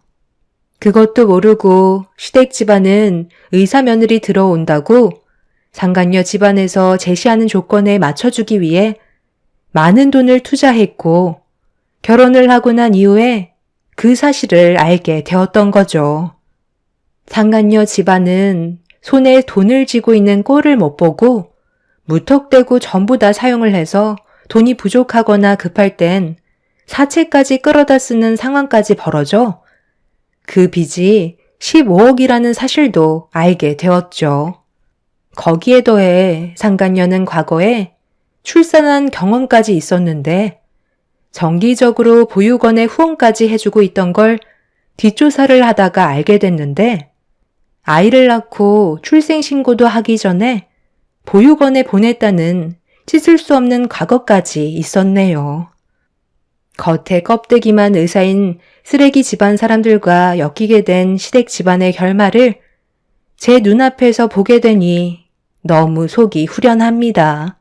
그것도 모르고 시댁 집안은 의사 며느리 들어온다고 상간녀 집안에서 제시하는 조건에 맞춰주기 위해 많은 돈을 투자했고 결혼을 하고 난 이후에 그 사실을 알게 되었던 거죠. 상간녀 집안은 손에 돈을 쥐고 있는 꼴을 못 보고 무턱대고 전부 다 사용을 해서 돈이 부족하거나 급할 땐 사채까지 끌어다 쓰는 상황까지 벌어져 그 빚이 15억이라는 사실도 알게 되었죠. 거기에 더해 상간녀는 과거에 출산한 경험까지 있었는데 정기적으로 보육원에 후원까지 해주고 있던 걸 뒷조사를 하다가 알게 됐는데 아이를 낳고 출생신고도 하기 전에 보육원에 보냈다는 씻을 수 없는 과거까지 있었네요. 겉에 껍데기만 의사인 쓰레기 집안 사람들과 엮이게 된 시댁 집안의 결말을 제 눈앞에서 보게 되니 너무 속이 후련합니다.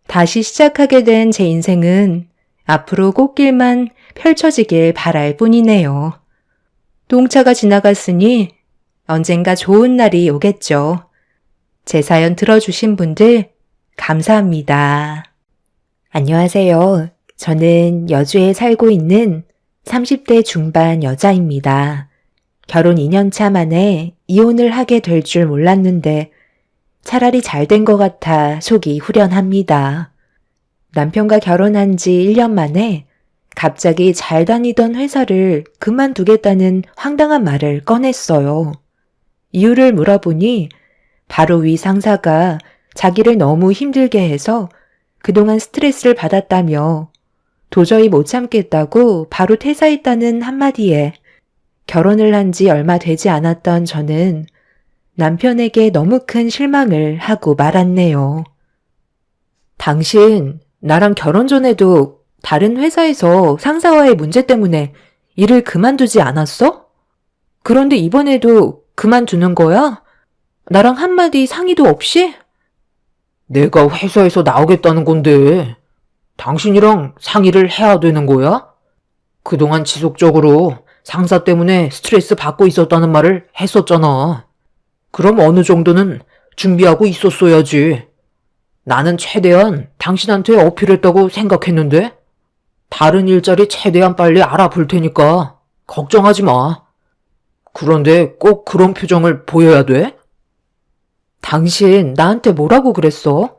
다시 시작하게 된 제 인생은 앞으로 꽃길만 펼쳐지길 바랄 뿐이네요. 똥차가 지나갔으니 언젠가 좋은 날이 오겠죠. 제 사연 들어주신 분들 감사합니다. 안녕하세요. 저는 여주에 살고 있는 30대 중반 여자입니다. 결혼 2년차 만에 이혼을 하게 될 줄 몰랐는데 차라리 잘 된 것 같아 속이 후련합니다. 남편과 결혼한 지 1년 만에 갑자기 잘 다니던 회사를 그만두겠다는 황당한 말을 꺼냈어요. 이유를 물어보니 바로 위 상사가 자기를 너무 힘들게 해서 그동안 스트레스를 받았다며 도저히 못 참겠다고 바로 퇴사했다는 한마디에 결혼을 한 지 얼마 되지 않았던 저는 남편에게 너무 큰 실망을 하고 말았네요. 당신 나랑 결혼 전에도 다른 회사에서 상사와의 문제 때문에 일을 그만두지 않았어? 그런데 이번에도 그만두는 거야? 나랑 한마디 상의도 없이? 내가 회사에서 나오겠다는 건데 당신이랑 상의를 해야 되는 거야? 그동안 지속적으로 상사 때문에 스트레스 받고 있었다는 말을 했었잖아. 그럼 어느 정도는 준비하고 있었어야지. 나는 최대한 당신한테 어필했다고 생각했는데 다른 일자리 최대한 빨리 알아볼 테니까 걱정하지 마. 그런데 꼭 그런 표정을 보여야 돼? 당신 나한테 뭐라고 그랬어?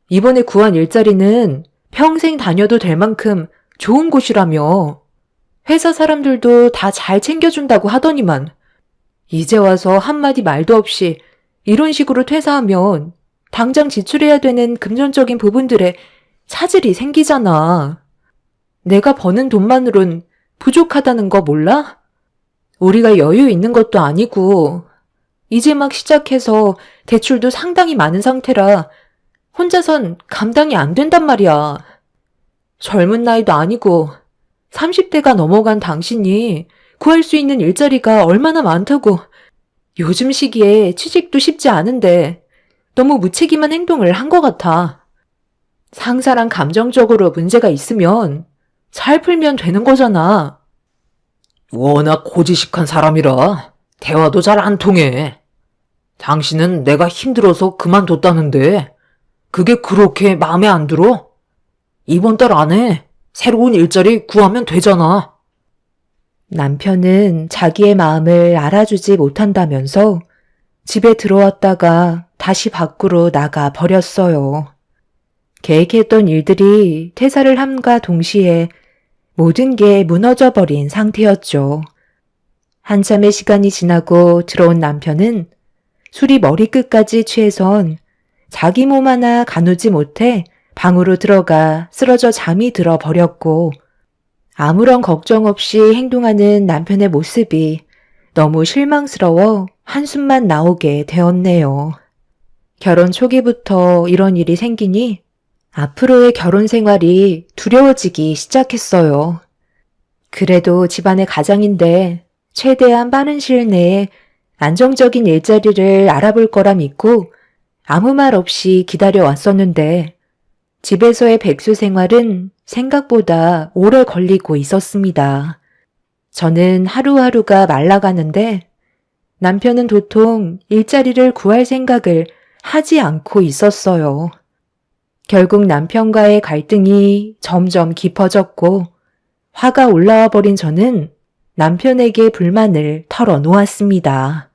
이번에 구한 일자리는 평생 다녀도 될 만큼 좋은 곳이라며. 회사 사람들도 다 잘 챙겨준다고 하더니만 이제 와서 한마디 말도 없이 이런 식으로 퇴사하면 당장 지출해야 되는 금전적인 부분들에 차질이 생기잖아. 내가 버는 돈만으론 부족하다는 거 몰라? 우리가 여유 있는 것도 아니고 이제 막 시작해서 대출도 상당히 많은 상태라 혼자선 감당이 안 된단 말이야. 젊은 나이도 아니고 30대가 넘어간 당신이 구할 수 있는 일자리가 얼마나 많다고 요즘 시기에 취직도 쉽지 않은데 너무 무책임한 행동을 한 것 같아. 상사랑 감정적으로 문제가 있으면 잘 풀면 되는 거잖아. 워낙 고지식한 사람이라 대화도 잘 안 통해. 당신은 내가 힘들어서 그만뒀다는데 그게 그렇게 마음에 안 들어? 이번 달 안에 새로운 일자리 구하면 되잖아. 남편은 자기의 마음을 알아주지 못한다면서 집에 들어왔다가 다시 밖으로 나가 버렸어요. 계획했던 일들이 퇴사를 함과 동시에 모든 게 무너져 버린 상태였죠. 한참의 시간이 지나고 들어온 남편은 술이 머리끝까지 취해선 자기 몸 하나 가누지 못해 방으로 들어가 쓰러져 잠이 들어 버렸고 아무런 걱정 없이 행동하는 남편의 모습이 너무 실망스러워 한숨만 나오게 되었네요. 결혼 초기부터 이런 일이 생기니 앞으로의 결혼 생활이 두려워지기 시작했어요. 그래도 집안의 가장인데 최대한 빠른 시일 내에 안정적인 일자리를 알아볼 거라 믿고 아무 말 없이 기다려왔었는데 집에서의 백수 생활은 생각보다 오래 걸리고 있었습니다. 저는 하루하루가 말라가는데 남편은 도통 일자리를 구할 생각을 하지 않고 있었어요. 결국 남편과의 갈등이 점점 깊어졌고 화가 올라와 버린 저는 남편에게 불만을 털어놓았습니다.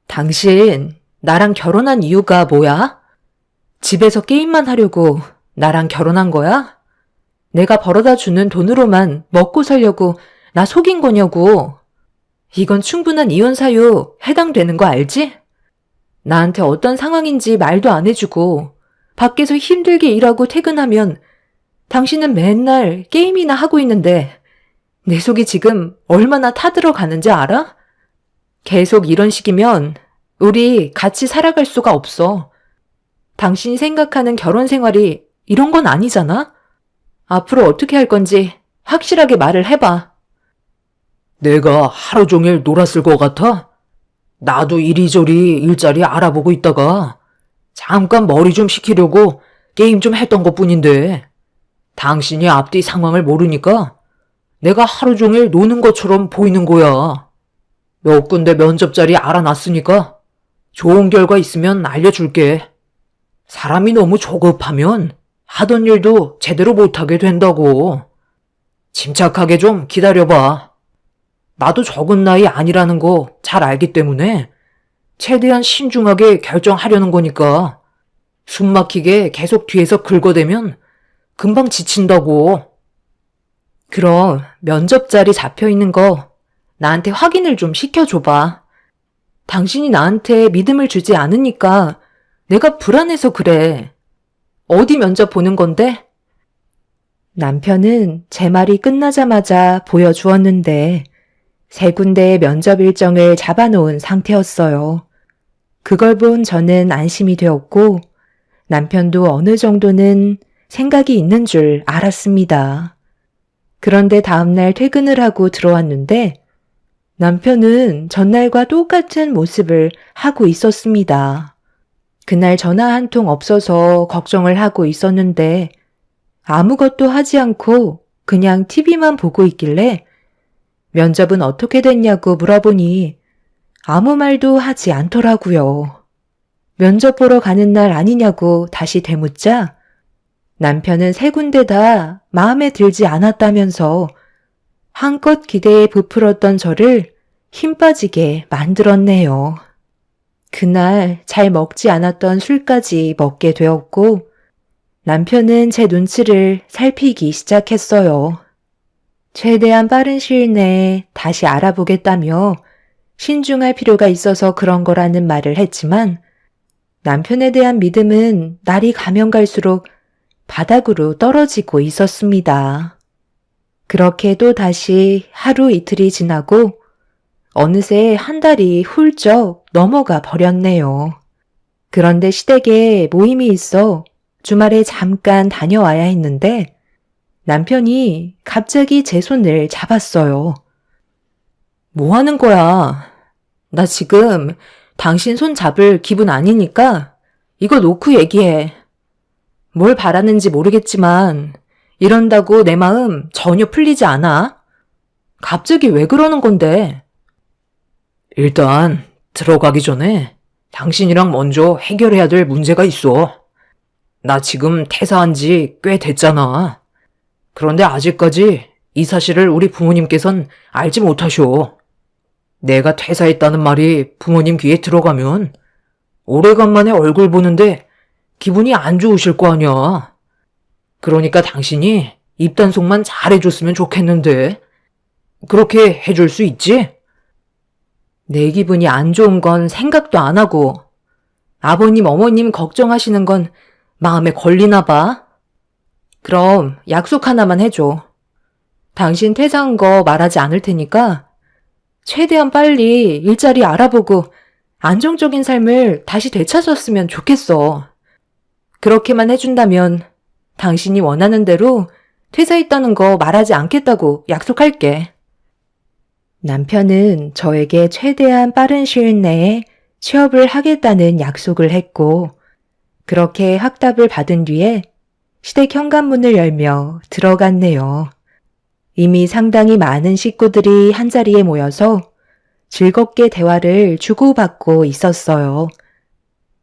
당신 나랑 결혼한 이유가 뭐야? 집에서 게임만 하려고 나랑 결혼한 거야? 내가 벌어다 주는 돈으로만 먹고 살려고 나 속인 거냐고. 이건 충분한 이혼 사유 해당되는 거 알지? 나한테 어떤 상황인지 말도 안 해주고 밖에서 힘들게 일하고 퇴근하면 당신은 맨날 게임이나 하고 있는데 내 속이 지금 얼마나 타들어가는지 알아? 계속 이런 식이면 우리 같이 살아갈 수가 없어. 당신이 생각하는 결혼 생활이 이런 건 아니잖아? 앞으로 어떻게 할 건지 확실하게 말을 해봐. 내가 하루 종일 놀았을 것 같아? 나도 이리저리 일자리 알아보고 있다가 잠깐 머리 좀 식히려고 게임 좀 했던 것뿐인데 당신이 앞뒤 상황을 모르니까 내가 하루 종일 노는 것처럼 보이는 거야. 몇 군데 면접 자리 알아놨으니까 좋은 결과 있으면 알려줄게. 사람이 너무 조급하면 하던 일도 제대로 못하게 된다고. 침착하게 좀 기다려봐. 나도 적은 나이 아니라는 거 잘 알기 때문에 최대한 신중하게 결정하려는 거니까 숨 막히게 계속 뒤에서 긁어대면 금방 지친다고. 그럼 면접 자리 잡혀 있는 거 나한테 확인을 좀 시켜줘봐. 당신이 나한테 믿음을 주지 않으니까 내가 불안해서 그래. 어디 면접 보는 건데? 남편은 제 말이 끝나자마자 보여주었는데 3군데의 면접 일정을 잡아놓은 상태였어요. 그걸 본 저는 안심이 되었고 남편도 어느 정도는 생각이 있는 줄 알았습니다. 그런데 다음날 퇴근을 하고 들어왔는데 남편은 전날과 똑같은 모습을 하고 있었습니다. 그날 전화 한 통 없어서 걱정을 하고 있었는데 아무것도 하지 않고 그냥 TV만 보고 있길래 면접은 어떻게 됐냐고 물어보니 아무 말도 하지 않더라고요. 면접 보러 가는 날 아니냐고 다시 되묻자 남편은 3군데 다 마음에 들지 않았다면서 한껏 기대에 부풀었던 저를 힘 빠지게 만들었네요. 그날 잘 먹지 않았던 술까지 먹게 되었고 남편은 제 눈치를 살피기 시작했어요. 최대한 빠른 시일 내에 다시 알아보겠다며 신중할 필요가 있어서 그런 거라는 말을 했지만 남편에 대한 믿음은 날이 가면 갈수록 바닥으로 떨어지고 있었습니다. 그렇게 또 다시 하루 이틀이 지나고 어느새 한 달이 훌쩍 넘어가 버렸네요. 그런데 시댁에 모임이 있어 주말에 잠깐 다녀와야 했는데 남편이 갑자기 제 손을 잡았어요. 뭐 하는 거야? 나 지금 당신 손 잡을 기분 아니니까 이거 놓고 얘기해. 뭘 바라는지 모르겠지만 이런다고 내 마음 전혀 풀리지 않아. 갑자기 왜 그러는 건데? 일단 들어가기 전에 당신이랑 먼저 해결해야 될 문제가 있어. 나 지금 퇴사한 지 꽤 됐잖아. 그런데 아직까지 이 사실을 우리 부모님께선 알지 못하셔. 내가 퇴사했다는 말이 부모님 귀에 들어가면 오래간만에 얼굴 보는데 기분이 안 좋으실 거 아니야. 그러니까 당신이 입단속만 잘해줬으면 좋겠는데 그렇게 해줄 수 있지? 내 기분이 안 좋은 건 생각도 안 하고 아버님, 어머님 걱정하시는 건 마음에 걸리나 봐. 그럼 약속 하나만 해줘. 당신 퇴사한 거 말하지 않을 테니까 최대한 빨리 일자리 알아보고 안정적인 삶을 다시 되찾았으면 좋겠어. 그렇게만 해준다면 당신이 원하는 대로 퇴사했다는 거 말하지 않겠다고 약속할게. 남편은 저에게 최대한 빠른 시일 내에 취업을 하겠다는 약속을 했고 그렇게 확답을 받은 뒤에 시댁 현관문을 열며 들어갔네요. 이미 상당히 많은 식구들이 한자리에 모여서 즐겁게 대화를 주고받고 있었어요.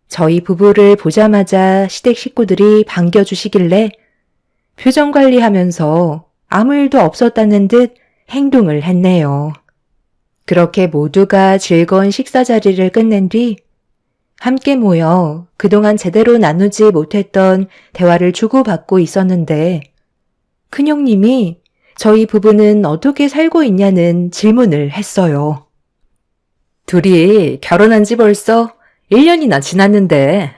저희 부부를 보자마자 시댁 식구들이 반겨주시길래 표정 관리하면서 아무 일도 없었다는 듯 행동을 했네요. 그렇게 모두가 즐거운 식사 자리를 끝낸 뒤 함께 모여 그동안 제대로 나누지 못했던 대화를 주고받고 있었는데 큰형님이 저희 부부는 어떻게 살고 있냐는 질문을 했어요. 둘이 결혼한 지 벌써 1년이나 지났는데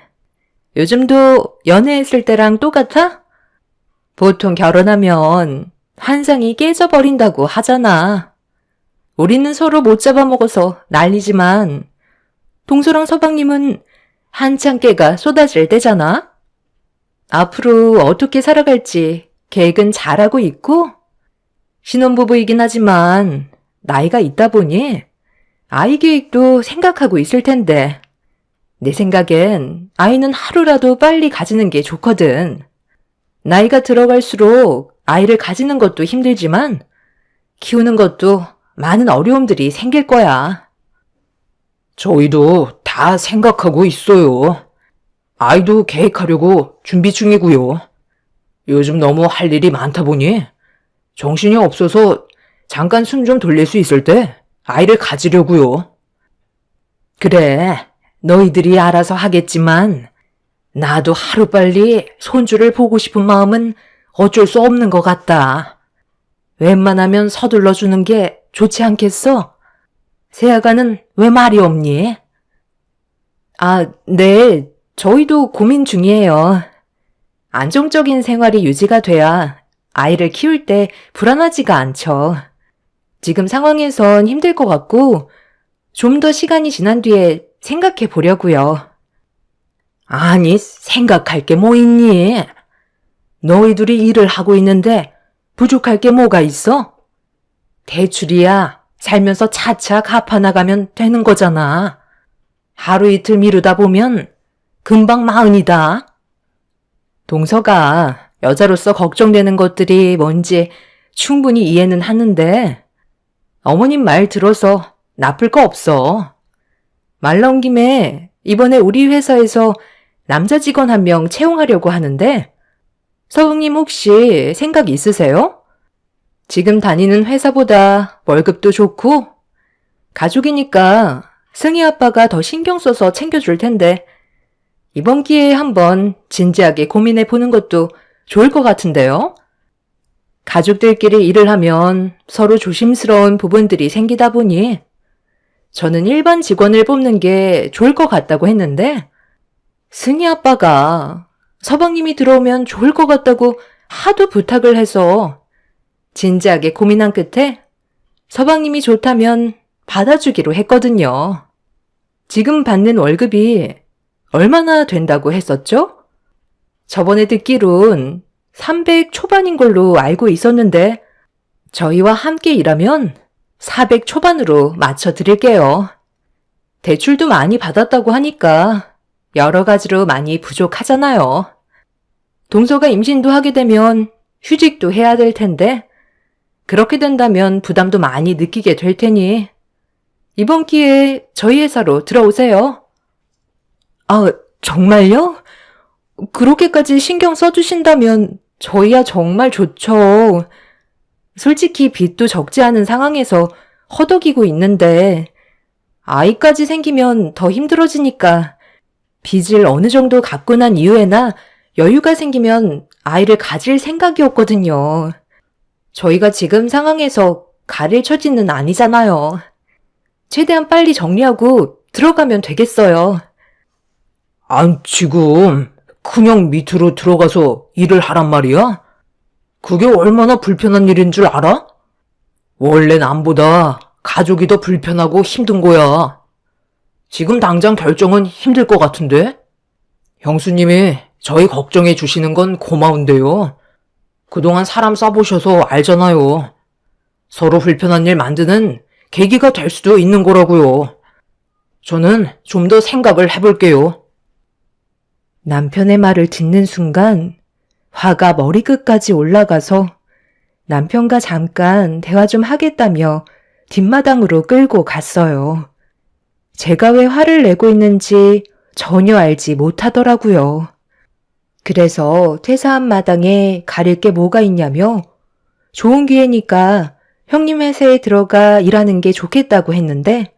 요즘도 연애했을 때랑 똑같아? 보통 결혼하면 환상이 깨져버린다고 하잖아. 우리는 서로 못 잡아먹어서 난리지만 동서랑 서방님은 한창 깨가 쏟아질 때잖아. 앞으로 어떻게 살아갈지 계획은 잘하고 있고, 신혼부부이긴 하지만 나이가 있다 보니 아이 계획도 생각하고 있을 텐데, 내 생각엔 아이는 하루라도 빨리 가지는 게 좋거든. 나이가 들어갈수록 아이를 가지는 것도 힘들지만 키우는 것도 많은 어려움들이 생길 거야. 저희도 다 생각하고 있어요. 아이도 계획하려고 준비 중이고요. 요즘 너무 할 일이 많다 보니 정신이 없어서 잠깐 숨 좀 돌릴 수 있을 때 아이를 가지려고요. 그래, 너희들이 알아서 하겠지만 나도 하루빨리 손주를 보고 싶은 마음은 어쩔 수 없는 것 같다. 웬만하면 서둘러 주는 게 좋지 않겠어? 세아가는 왜 말이 없니? 아, 네, 저희도 고민 중이에요. 안정적인 생활이 유지가 돼야 아이를 키울 때 불안하지가 않죠. 지금 상황에선 힘들 것 같고 좀 더 시간이 지난 뒤에 생각해 보려고요. 아니, 생각할 게 뭐 있니? 너희들이 일을 하고 있는데 부족할 게 뭐가 있어? 대출이야 살면서 차차 갚아나가면 되는 거잖아. 하루 이틀 미루다 보면 금방 마흔이다. 동서가 여자로서 걱정되는 것들이 뭔지 충분히 이해는 하는데 어머님 말 들어서 나쁠 거 없어. 말 나온 김에 이번에 우리 회사에서 남자 직원 한 명 채용하려고 하는데 서방님 혹시 생각 있으세요? 지금 다니는 회사보다 월급도 좋고 가족이니까 승희 아빠가 더 신경 써서 챙겨줄 텐데 이번 기회에 한번 진지하게 고민해 보는 것도 좋을 것 같은데요? 가족들끼리 일을 하면 서로 조심스러운 부분들이 생기다 보니 저는 일반 직원을 뽑는 게 좋을 것 같다고 했는데 승희 아빠가 서방님이 들어오면 좋을 것 같다고 하도 부탁을 해서 진지하게 고민한 끝에 서방님이 좋다면 받아주기로 했거든요. 지금 받는 월급이 얼마나 된다고 했었죠? 저번에 듣기론 300 초반인 걸로 알고 있었는데 저희와 함께 일하면 400 초반으로 맞춰드릴게요. 대출도 많이 받았다고 하니까 여러 가지로 많이 부족하잖아요. 동서가 임신도 하게 되면 휴직도 해야 될 텐데 그렇게 된다면 부담도 많이 느끼게 될 테니 이번 기회에 저희 회사로 들어오세요. 아, 정말요? 그렇게까지 신경 써주신다면 저희야 정말 좋죠. 솔직히 빚도 적지 않은 상황에서 허덕이고 있는데 아이까지 생기면 더 힘들어지니까 빚을 어느 정도 갚고 난 이후에나 여유가 생기면 아이를 가질 생각이었거든요. 저희가 지금 상황에서 가릴 처지는 아니잖아요. 최대한 빨리 정리하고 들어가면 되겠어요. 안, 지금 그냥 밑으로 들어가서 일을 하란 말이야? 그게 얼마나 불편한 일인 줄 알아? 원래 남보다 가족이 더 불편하고 힘든 거야. 지금 당장 결정은 힘들 것 같은데? 형수님이 저희 걱정해 주시는 건 고마운데요. 그동안 사람 써보셔서 알잖아요. 서로 불편한 일 만드는 계기가 될 수도 있는 거라고요. 저는 좀 더 생각을 해볼게요. 남편의 말을 듣는 순간 화가 머리끝까지 올라가서 남편과 잠깐 대화 좀 하겠다며 뒷마당으로 끌고 갔어요. 제가 왜 화를 내고 있는지 전혀 알지 못하더라고요. 그래서 퇴사한 마당에 가릴 게 뭐가 있냐며 좋은 기회니까 형님 회사에 들어가 일하는 게 좋겠다고 했는데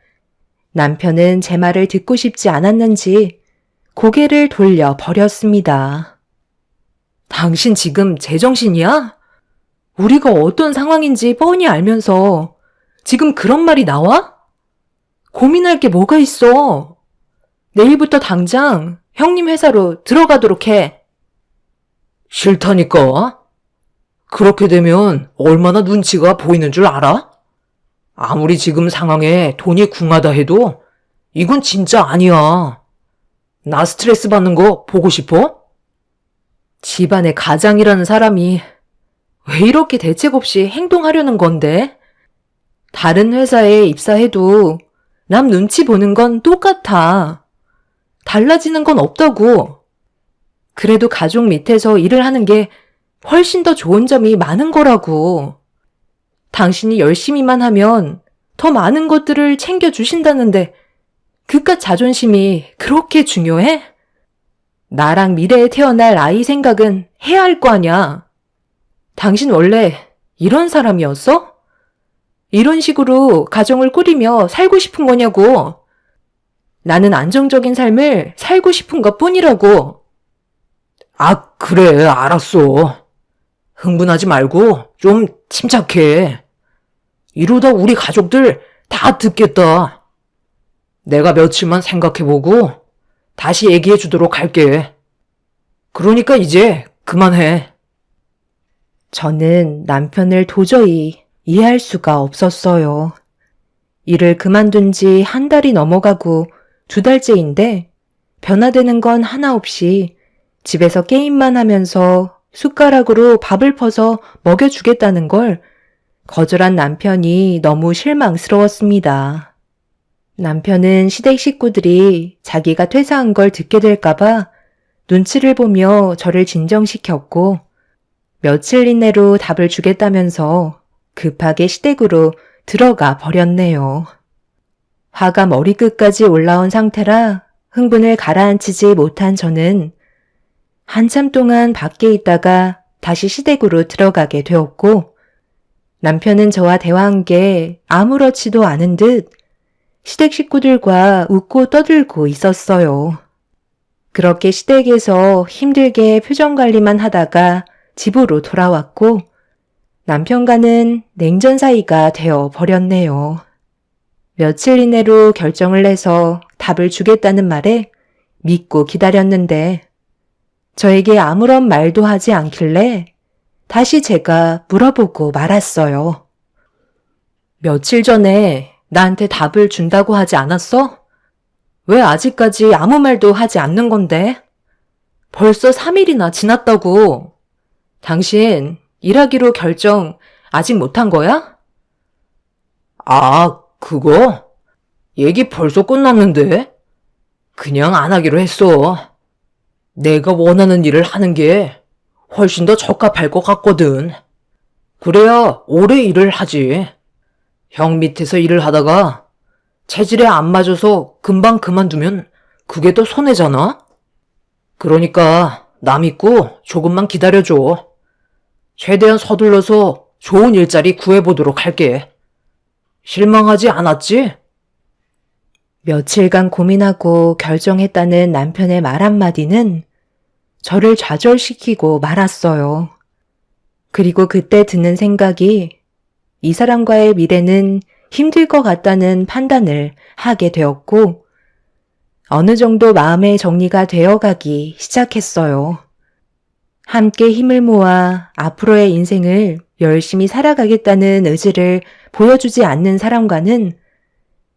남편은 제 말을 듣고 싶지 않았는지 고개를 돌려 버렸습니다. 당신 지금 제정신이야? 우리가 어떤 상황인지 뻔히 알면서 지금 그런 말이 나와? 고민할 게 뭐가 있어? 내일부터 당장 형님 회사로 들어가도록 해. 싫다니까? 그렇게 되면 얼마나 눈치가 보이는 줄 알아? 아무리 지금 상황에 돈이 궁하다 해도 이건 진짜 아니야. 나 스트레스 받는 거 보고 싶어? 집안의 가장이라는 사람이 왜 이렇게 대책 없이 행동하려는 건데? 다른 회사에 입사해도 남 눈치 보는 건 똑같아. 달라지는 건 없다고. 그래도 가족 밑에서 일을 하는 게 훨씬 더 좋은 점이 많은 거라고. 당신이 열심히만 하면 더 많은 것들을 챙겨주신다는데 그깟 자존심이 그렇게 중요해? 나랑 미래에 태어날 아이 생각은 해야 할 거 아냐. 당신 원래 이런 사람이었어? 이런 식으로 가정을 꾸리며 살고 싶은 거냐고. 나는 안정적인 삶을 살고 싶은 것 뿐이라고. 아, 그래, 알았어. 흥분하지 말고 좀 침착해. 이러다 우리 가족들 다 듣겠다. 내가 며칠만 생각해보고 다시 얘기해 주도록 할게. 그러니까 이제 그만해. 저는 남편을 도저히 이해할 수가 없었어요. 일을 그만둔 지 한 달이 넘어가고 2달째인데 변화되는 건 하나 없이 집에서 게임만 하면서 숟가락으로 밥을 퍼서 먹여주겠다는 걸 거절한 남편이 너무 실망스러웠습니다. 남편은 시댁 식구들이 자기가 퇴사한 걸 듣게 될까봐 눈치를 보며 저를 진정시켰고 며칠 이내로 답을 주겠다면서 급하게 시댁으로 들어가 버렸네요. 화가 머리끝까지 올라온 상태라 흥분을 가라앉히지 못한 저는 한참 동안 밖에 있다가 다시 시댁으로 들어가게 되었고 남편은 저와 대화한 게 아무렇지도 않은 듯 시댁 식구들과 웃고 떠들고 있었어요. 그렇게 시댁에서 힘들게 표정 관리만 하다가 집으로 돌아왔고 남편과는 냉전 사이가 되어 버렸네요. 며칠 이내로 결정을 내서 답을 주겠다는 말에 믿고 기다렸는데 저에게 아무런 말도 하지 않길래 다시 제가 물어보고 말았어요. 며칠 전에 나한테 답을 준다고 하지 않았어? 왜 아직까지 아무 말도 하지 않는 건데? 벌써 3일이나 지났다고. 당신 일하기로 결정 아직 못한 거야? 아, 그거? 얘기 벌써 끝났는데? 그냥 안 하기로 했어. 내가 원하는 일을 하는 게 훨씬 더 적합할 것 같거든. 그래야 오래 일을 하지. 형 밑에서 일을 하다가 체질에 안 맞아서 금방 그만두면 그게 더 손해잖아? 그러니까 나 믿고 조금만 기다려줘. 최대한 서둘러서 좋은 일자리 구해보도록 할게. 실망하지 않았지? 며칠간 고민하고 결정했다는 남편의 말 한마디는 저를 좌절시키고 말았어요. 그리고 그때 드는 생각이 이 사람과의 미래는 힘들 것 같다는 판단을 하게 되었고 어느 정도 마음의 정리가 되어가기 시작했어요. 함께 힘을 모아 앞으로의 인생을 열심히 살아가겠다는 의지를 보여주지 않는 사람과는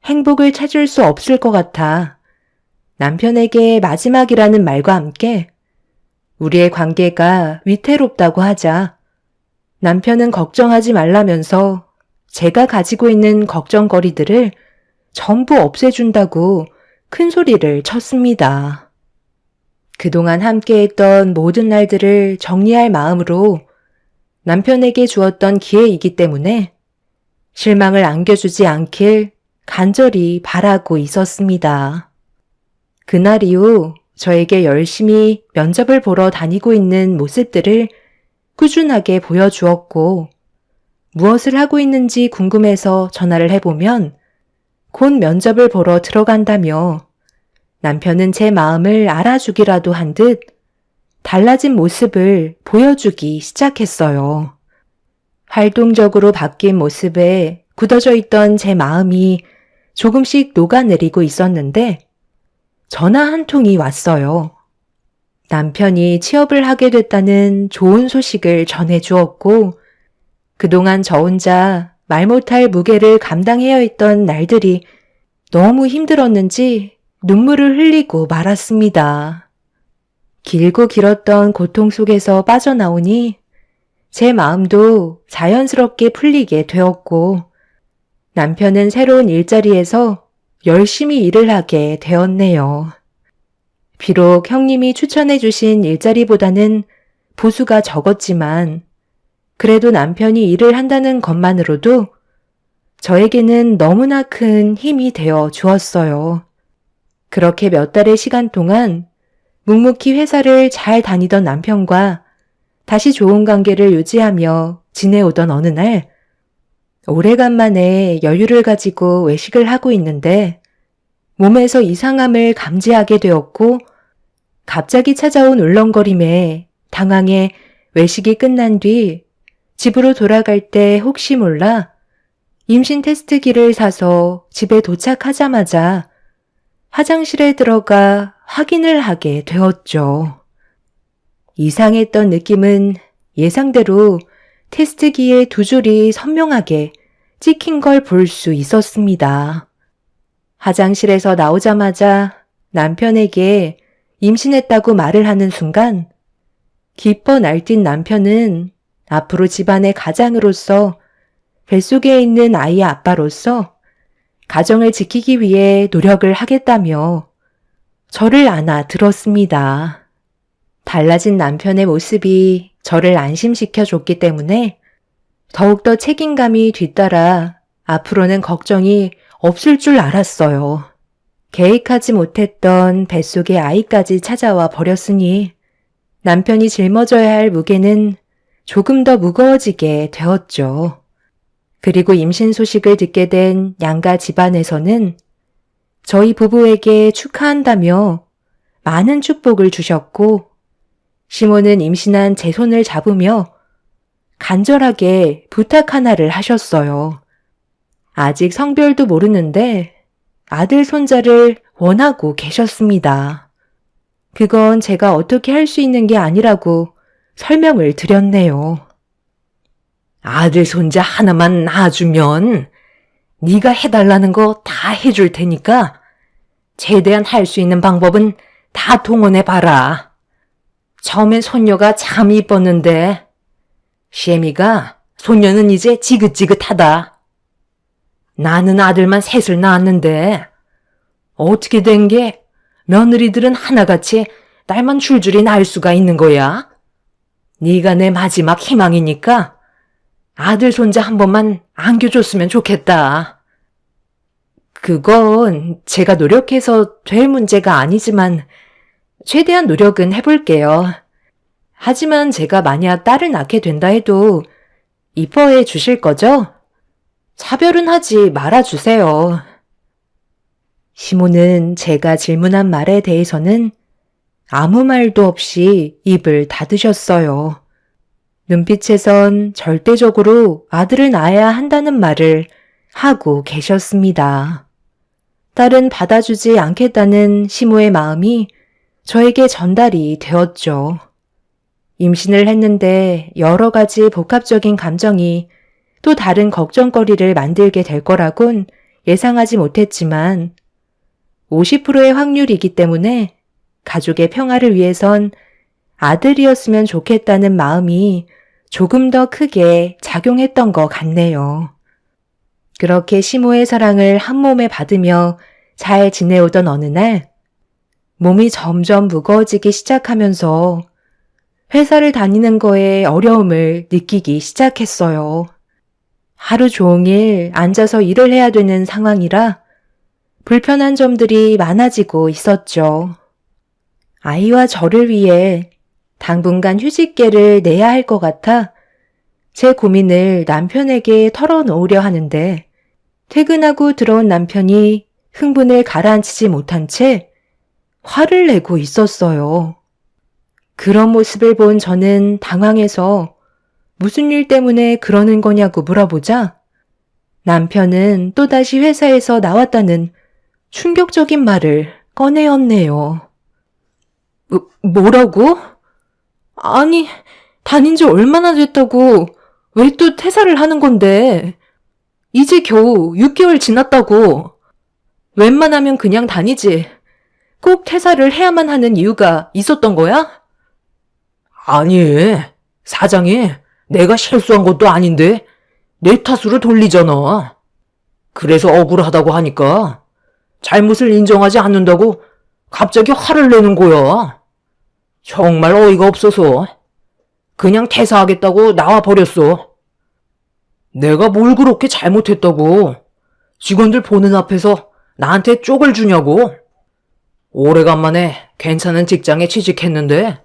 행복을 찾을 수 없을 것 같아 남편에게 마지막이라는 말과 함께 우리의 관계가 위태롭다고 하자 남편은 걱정하지 말라면서 제가 가지고 있는 걱정거리들을 전부 없애준다고 큰 소리를 쳤습니다. 그동안 함께했던 모든 날들을 정리할 마음으로 남편에게 주었던 기회이기 때문에 실망을 안겨주지 않길 간절히 바라고 있었습니다. 그날 이후 저에게 열심히 면접을 보러 다니고 있는 모습들을 꾸준하게 보여주었고 무엇을 하고 있는지 궁금해서 전화를 해보면 곧 면접을 보러 들어간다며 남편은 제 마음을 알아주기라도 한 듯 달라진 모습을 보여주기 시작했어요. 활동적으로 바뀐 모습에 굳어져 있던 제 마음이 조금씩 녹아내리고 있었는데 전화 한 통이 왔어요. 남편이 취업을 하게 됐다는 좋은 소식을 전해주었고 그동안 저 혼자 말 못할 무게를 감당해야 했던 날들이 너무 힘들었는지 눈물을 흘리고 말았습니다. 길고 길었던 고통 속에서 빠져나오니 제 마음도 자연스럽게 풀리게 되었고 남편은 새로운 일자리에서 열심히 일을 하게 되었네요. 비록 형님이 추천해 주신 일자리보다는 보수가 적었지만 그래도 남편이 일을 한다는 것만으로도 저에게는 너무나 큰 힘이 되어 주었어요. 그렇게 몇 달의 시간 동안 묵묵히 회사를 잘 다니던 남편과 다시 좋은 관계를 유지하며 지내오던 어느 날 오래간만에 여유를 가지고 외식을 하고 있는데 몸에서 이상함을 감지하게 되었고 갑자기 찾아온 울렁거림에 당황해 외식이 끝난 뒤 집으로 돌아갈 때 혹시 몰라 임신 테스트기를 사서 집에 도착하자마자 화장실에 들어가 확인을 하게 되었죠. 이상했던 느낌은 예상대로 테스트기의 두 줄이 선명하게 찍힌 걸 볼 수 있었습니다. 화장실에서 나오자마자 남편에게 임신했다고 말을 하는 순간 기뻐 날뛴 남편은 앞으로 집안의 가장으로서 뱃속에 있는 아이의 아빠로서 가정을 지키기 위해 노력을 하겠다며 저를 안아 들었습니다. 달라진 남편의 모습이 저를 안심시켜 줬기 때문에 더욱더 책임감이 뒤따라 앞으로는 걱정이 없을 줄 알았어요. 계획하지 못했던 뱃속의 아이까지 찾아와 버렸으니 남편이 짊어져야 할 무게는 조금 더 무거워지게 되었죠. 그리고 임신 소식을 듣게 된 양가 집안에서는 저희 부부에게 축하한다며 많은 축복을 주셨고 시모는 임신한 제 손을 잡으며 간절하게 부탁 하나를 하셨어요. 아직 성별도 모르는데 아들 손자를 원하고 계셨습니다. 그건 제가 어떻게 할 수 있는 게 아니라고 설명을 드렸네요. 아들 손자 하나만 낳아주면 네가 해달라는 거 다 해줄 테니까 최대한 할 수 있는 방법은 다 동원해봐라. 처음엔 손녀가 참 이뻤는데 시애미가 손녀는 이제 지긋지긋하다. 나는 아들만 셋을 낳았는데 어떻게 된 게 며느리들은 하나같이 딸만 줄줄이 낳을 수가 있는 거야? 네가 내 마지막 희망이니까 아들 손자 한 번만 안겨줬으면 좋겠다. 그건 제가 노력해서 될 문제가 아니지만 최대한 노력은 해볼게요. 하지만 제가 만약 딸을 낳게 된다 해도 이뻐해 주실 거죠? 차별은 하지 말아주세요. 시모는 제가 질문한 말에 대해서는 아무 말도 없이 입을 닫으셨어요. 눈빛에선 절대적으로 아들을 낳아야 한다는 말을 하고 계셨습니다. 딸은 받아주지 않겠다는 시모의 마음이 저에게 전달이 되었죠. 임신을 했는데 여러 가지 복합적인 감정이 또 다른 걱정거리를 만들게 될 거라곤 예상하지 못했지만 50%의 확률이기 때문에 가족의 평화를 위해선 아들이었으면 좋겠다는 마음이 조금 더 크게 작용했던 것 같네요. 그렇게 시모의 사랑을 한 몸에 받으며 잘 지내오던 어느 날 몸이 점점 무거워지기 시작하면서 회사를 다니는 거에 어려움을 느끼기 시작했어요. 하루 종일 앉아서 일을 해야 되는 상황이라 불편한 점들이 많아지고 있었죠. 아이와 저를 위해 당분간 휴직계를 내야 할 것 같아 제 고민을 남편에게 털어놓으려 하는데 퇴근하고 들어온 남편이 흥분을 가라앉히지 못한 채 화를 내고 있었어요. 그런 모습을 본 저는 당황해서 무슨 일 때문에 그러는 거냐고 물어보자 남편은 또다시 회사에서 나왔다는 충격적인 말을 꺼내었네요. 뭐라고? 아니, 다닌 지 얼마나 됐다고 왜 또 퇴사를 하는 건데? 이제 겨우 6개월 지났다고. 웬만하면 그냥 다니지. 꼭 퇴사를 해야만 하는 이유가 있었던 거야? 아니, 사장이 내가 실수한 것도 아닌데 내 탓으로 돌리잖아. 그래서 억울하다고 하니까 잘못을 인정하지 않는다고 갑자기 화를 내는 거야. 정말 어이가 없어서 그냥 퇴사하겠다고 나와 버렸어. 내가 뭘 그렇게 잘못했다고 직원들 보는 앞에서 나한테 쪽을 주냐고. 오래간만에 괜찮은 직장에 취직했는데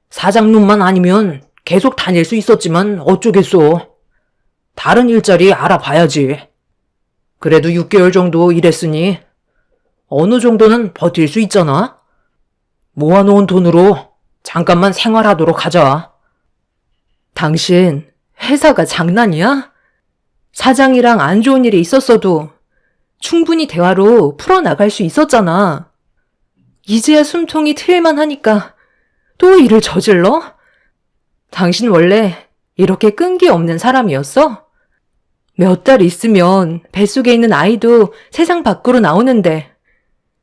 사장 눈만 아니면 계속 다닐 수 있었지만 어쩌겠어. 다른 일자리 알아봐야지. 그래도 6개월 정도 일했으니 어느 정도는 버틸 수 있잖아. 모아놓은 돈으로 잠깐만 생활하도록 하자. 당신 회사가 장난이야? 사장이랑 안 좋은 일이 있었어도 충분히 대화로 풀어나갈 수 있었잖아. 이제야 숨통이 트일만 하니까 또 일을 저질러? 당신 원래 이렇게 끈기 없는 사람이었어? 몇 달 있으면 뱃속에 있는 아이도 세상 밖으로 나오는데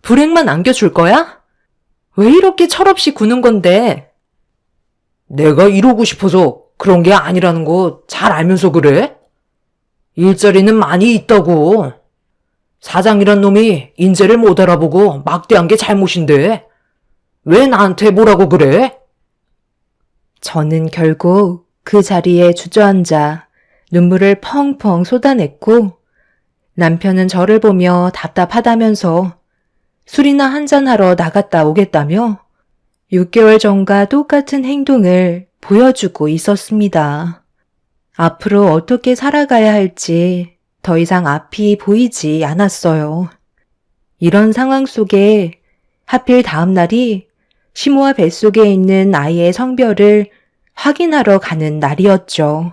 불행만 안겨줄 거야? 왜 이렇게 철없이 구는 건데? 내가 이러고 싶어서 그런 게 아니라는 거 잘 알면서 그래? 일자리는 많이 있다고. 사장이란 놈이 인재를 못 알아보고 막대한 게 잘못인데 왜 나한테 뭐라고 그래? 저는 결국 그 자리에 주저앉아 눈물을 펑펑 쏟아냈고 남편은 저를 보며 답답하다면서 술이나 한잔하러 나갔다 오겠다며 6개월 전과 똑같은 행동을 보여주고 있었습니다. 앞으로 어떻게 살아가야 할지 더 이상 앞이 보이지 않았어요. 이런 상황 속에 하필 다음 날이 시모와 뱃속에 있는 아이의 성별을 확인하러 가는 날이었죠.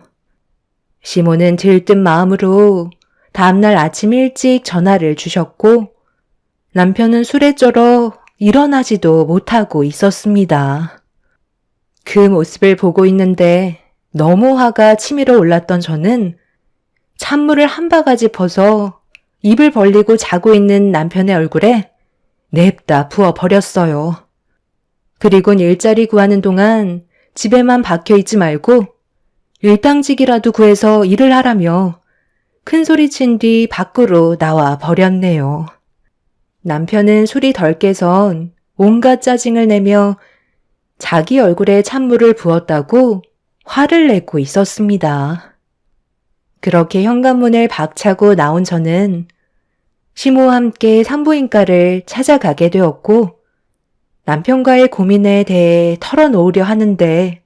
시모는 들뜬 마음으로 다음날 아침 일찍 전화를 주셨고 남편은 술에 쩔어 일어나지도 못하고 있었습니다. 그 모습을 보고 있는데 너무 화가 치밀어 올랐던 저는 찬물을 한 바가지 퍼서 입을 벌리고 자고 있는 남편의 얼굴에 냅다 부어버렸어요. 그리곤 일자리 구하는 동안 집에만 박혀 있지 말고 일당직이라도 구해서 일을 하라며 큰 소리 친 뒤 밖으로 나와 버렸네요. 남편은 술이 덜 깨선 온갖 짜증을 내며 자기 얼굴에 찬물을 부었다고 화를 내고 있었습니다. 그렇게 현관문을 박차고 나온 저는 시모와 함께 산부인과를 찾아가게 되었고 남편과의 고민에 대해 털어놓으려 하는데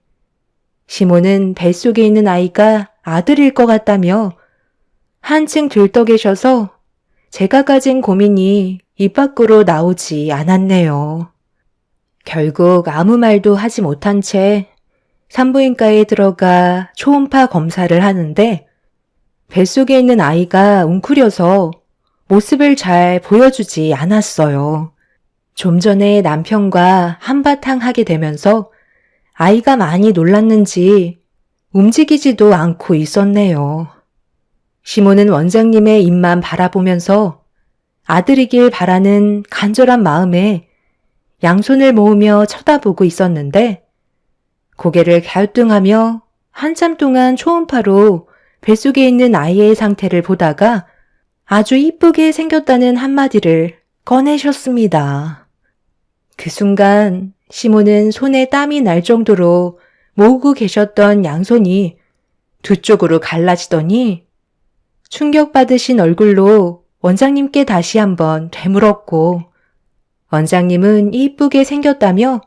시모는 뱃속에 있는 아이가 아들일 것 같다며 한층 들떠 계셔서 제가 가진 고민이 입 밖으로 나오지 않았네요. 결국 아무 말도 하지 못한 채 산부인과에 들어가 초음파 검사를 하는데 뱃속에 있는 아이가 웅크려서 모습을 잘 보여주지 않았어요. 좀 전에 남편과 한바탕 하게 되면서 아이가 많이 놀랐는지 움직이지도 않고 있었네요. 시모는 원장님의 입만 바라보면서 아들이길 바라는 간절한 마음에 양손을 모으며 쳐다보고 있었는데 고개를 갸우뚱하며 한참 동안 초음파로 뱃속에 있는 아이의 상태를 보다가 아주 이쁘게 생겼다는 한마디를 꺼내셨습니다. 그 순간 시모는 손에 땀이 날 정도로 모으고 계셨던 양손이 두 쪽으로 갈라지더니 충격받으신 얼굴로 원장님께 다시 한번 되물었고 원장님은 이쁘게 생겼다며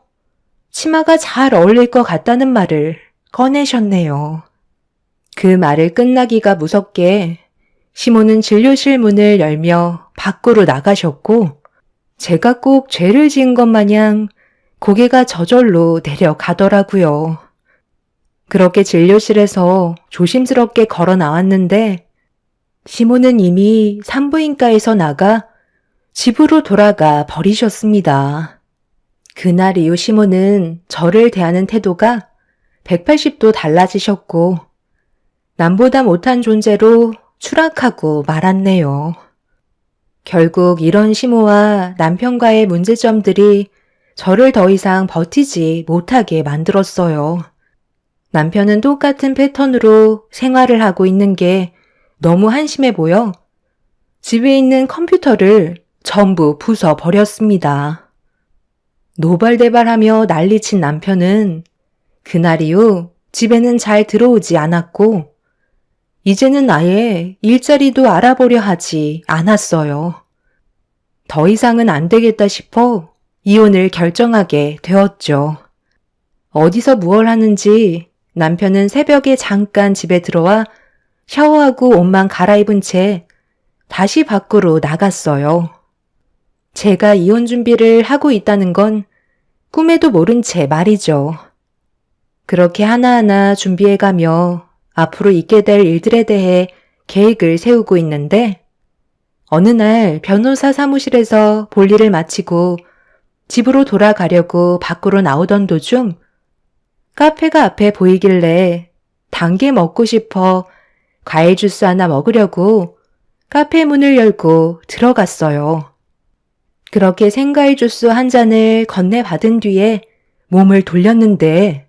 치마가 잘 어울릴 것 같다는 말을 꺼내셨네요. 그 말을 끝나기가 무섭게 시모는 진료실 문을 열며 밖으로 나가셨고 제가 꼭 죄를 지은 것 마냥 고개가 저절로 내려가더라고요. 그렇게 진료실에서 조심스럽게 걸어 나왔는데 시모는 이미 산부인과에서 나가 집으로 돌아가 버리셨습니다. 그날 이후 시모는 저를 대하는 태도가 180도 달라지셨고 남보다 못한 존재로 추락하고 말았네요. 결국 이런 시모와 남편과의 문제점들이 저를 더 이상 버티지 못하게 만들었어요. 남편은 똑같은 패턴으로 생활을 하고 있는 게 너무 한심해 보여 집에 있는 컴퓨터를 전부 부숴버렸습니다. 노발대발하며 난리친 남편은 그날 이후 집에는 잘 들어오지 않았고 이제는 아예 일자리도 알아보려 하지 않았어요. 더 이상은 안 되겠다 싶어 이혼을 결정하게 되었죠. 어디서 무얼 하는지 남편은 새벽에 잠깐 집에 들어와 샤워하고 옷만 갈아입은 채 다시 밖으로 나갔어요. 제가 이혼 준비를 하고 있다는 건 꿈에도 모른 채 말이죠. 그렇게 하나하나 준비해가며 앞으로 있게 될 일들에 대해 계획을 세우고 있는데 어느 날 변호사 사무실에서 볼일을 마치고 집으로 돌아가려고 밖으로 나오던 도중 카페가 앞에 보이길래 단 게 먹고 싶어 과일 주스 하나 먹으려고 카페 문을 열고 들어갔어요. 그렇게 생과일 주스 한 잔을 건네받은 뒤에 몸을 돌렸는데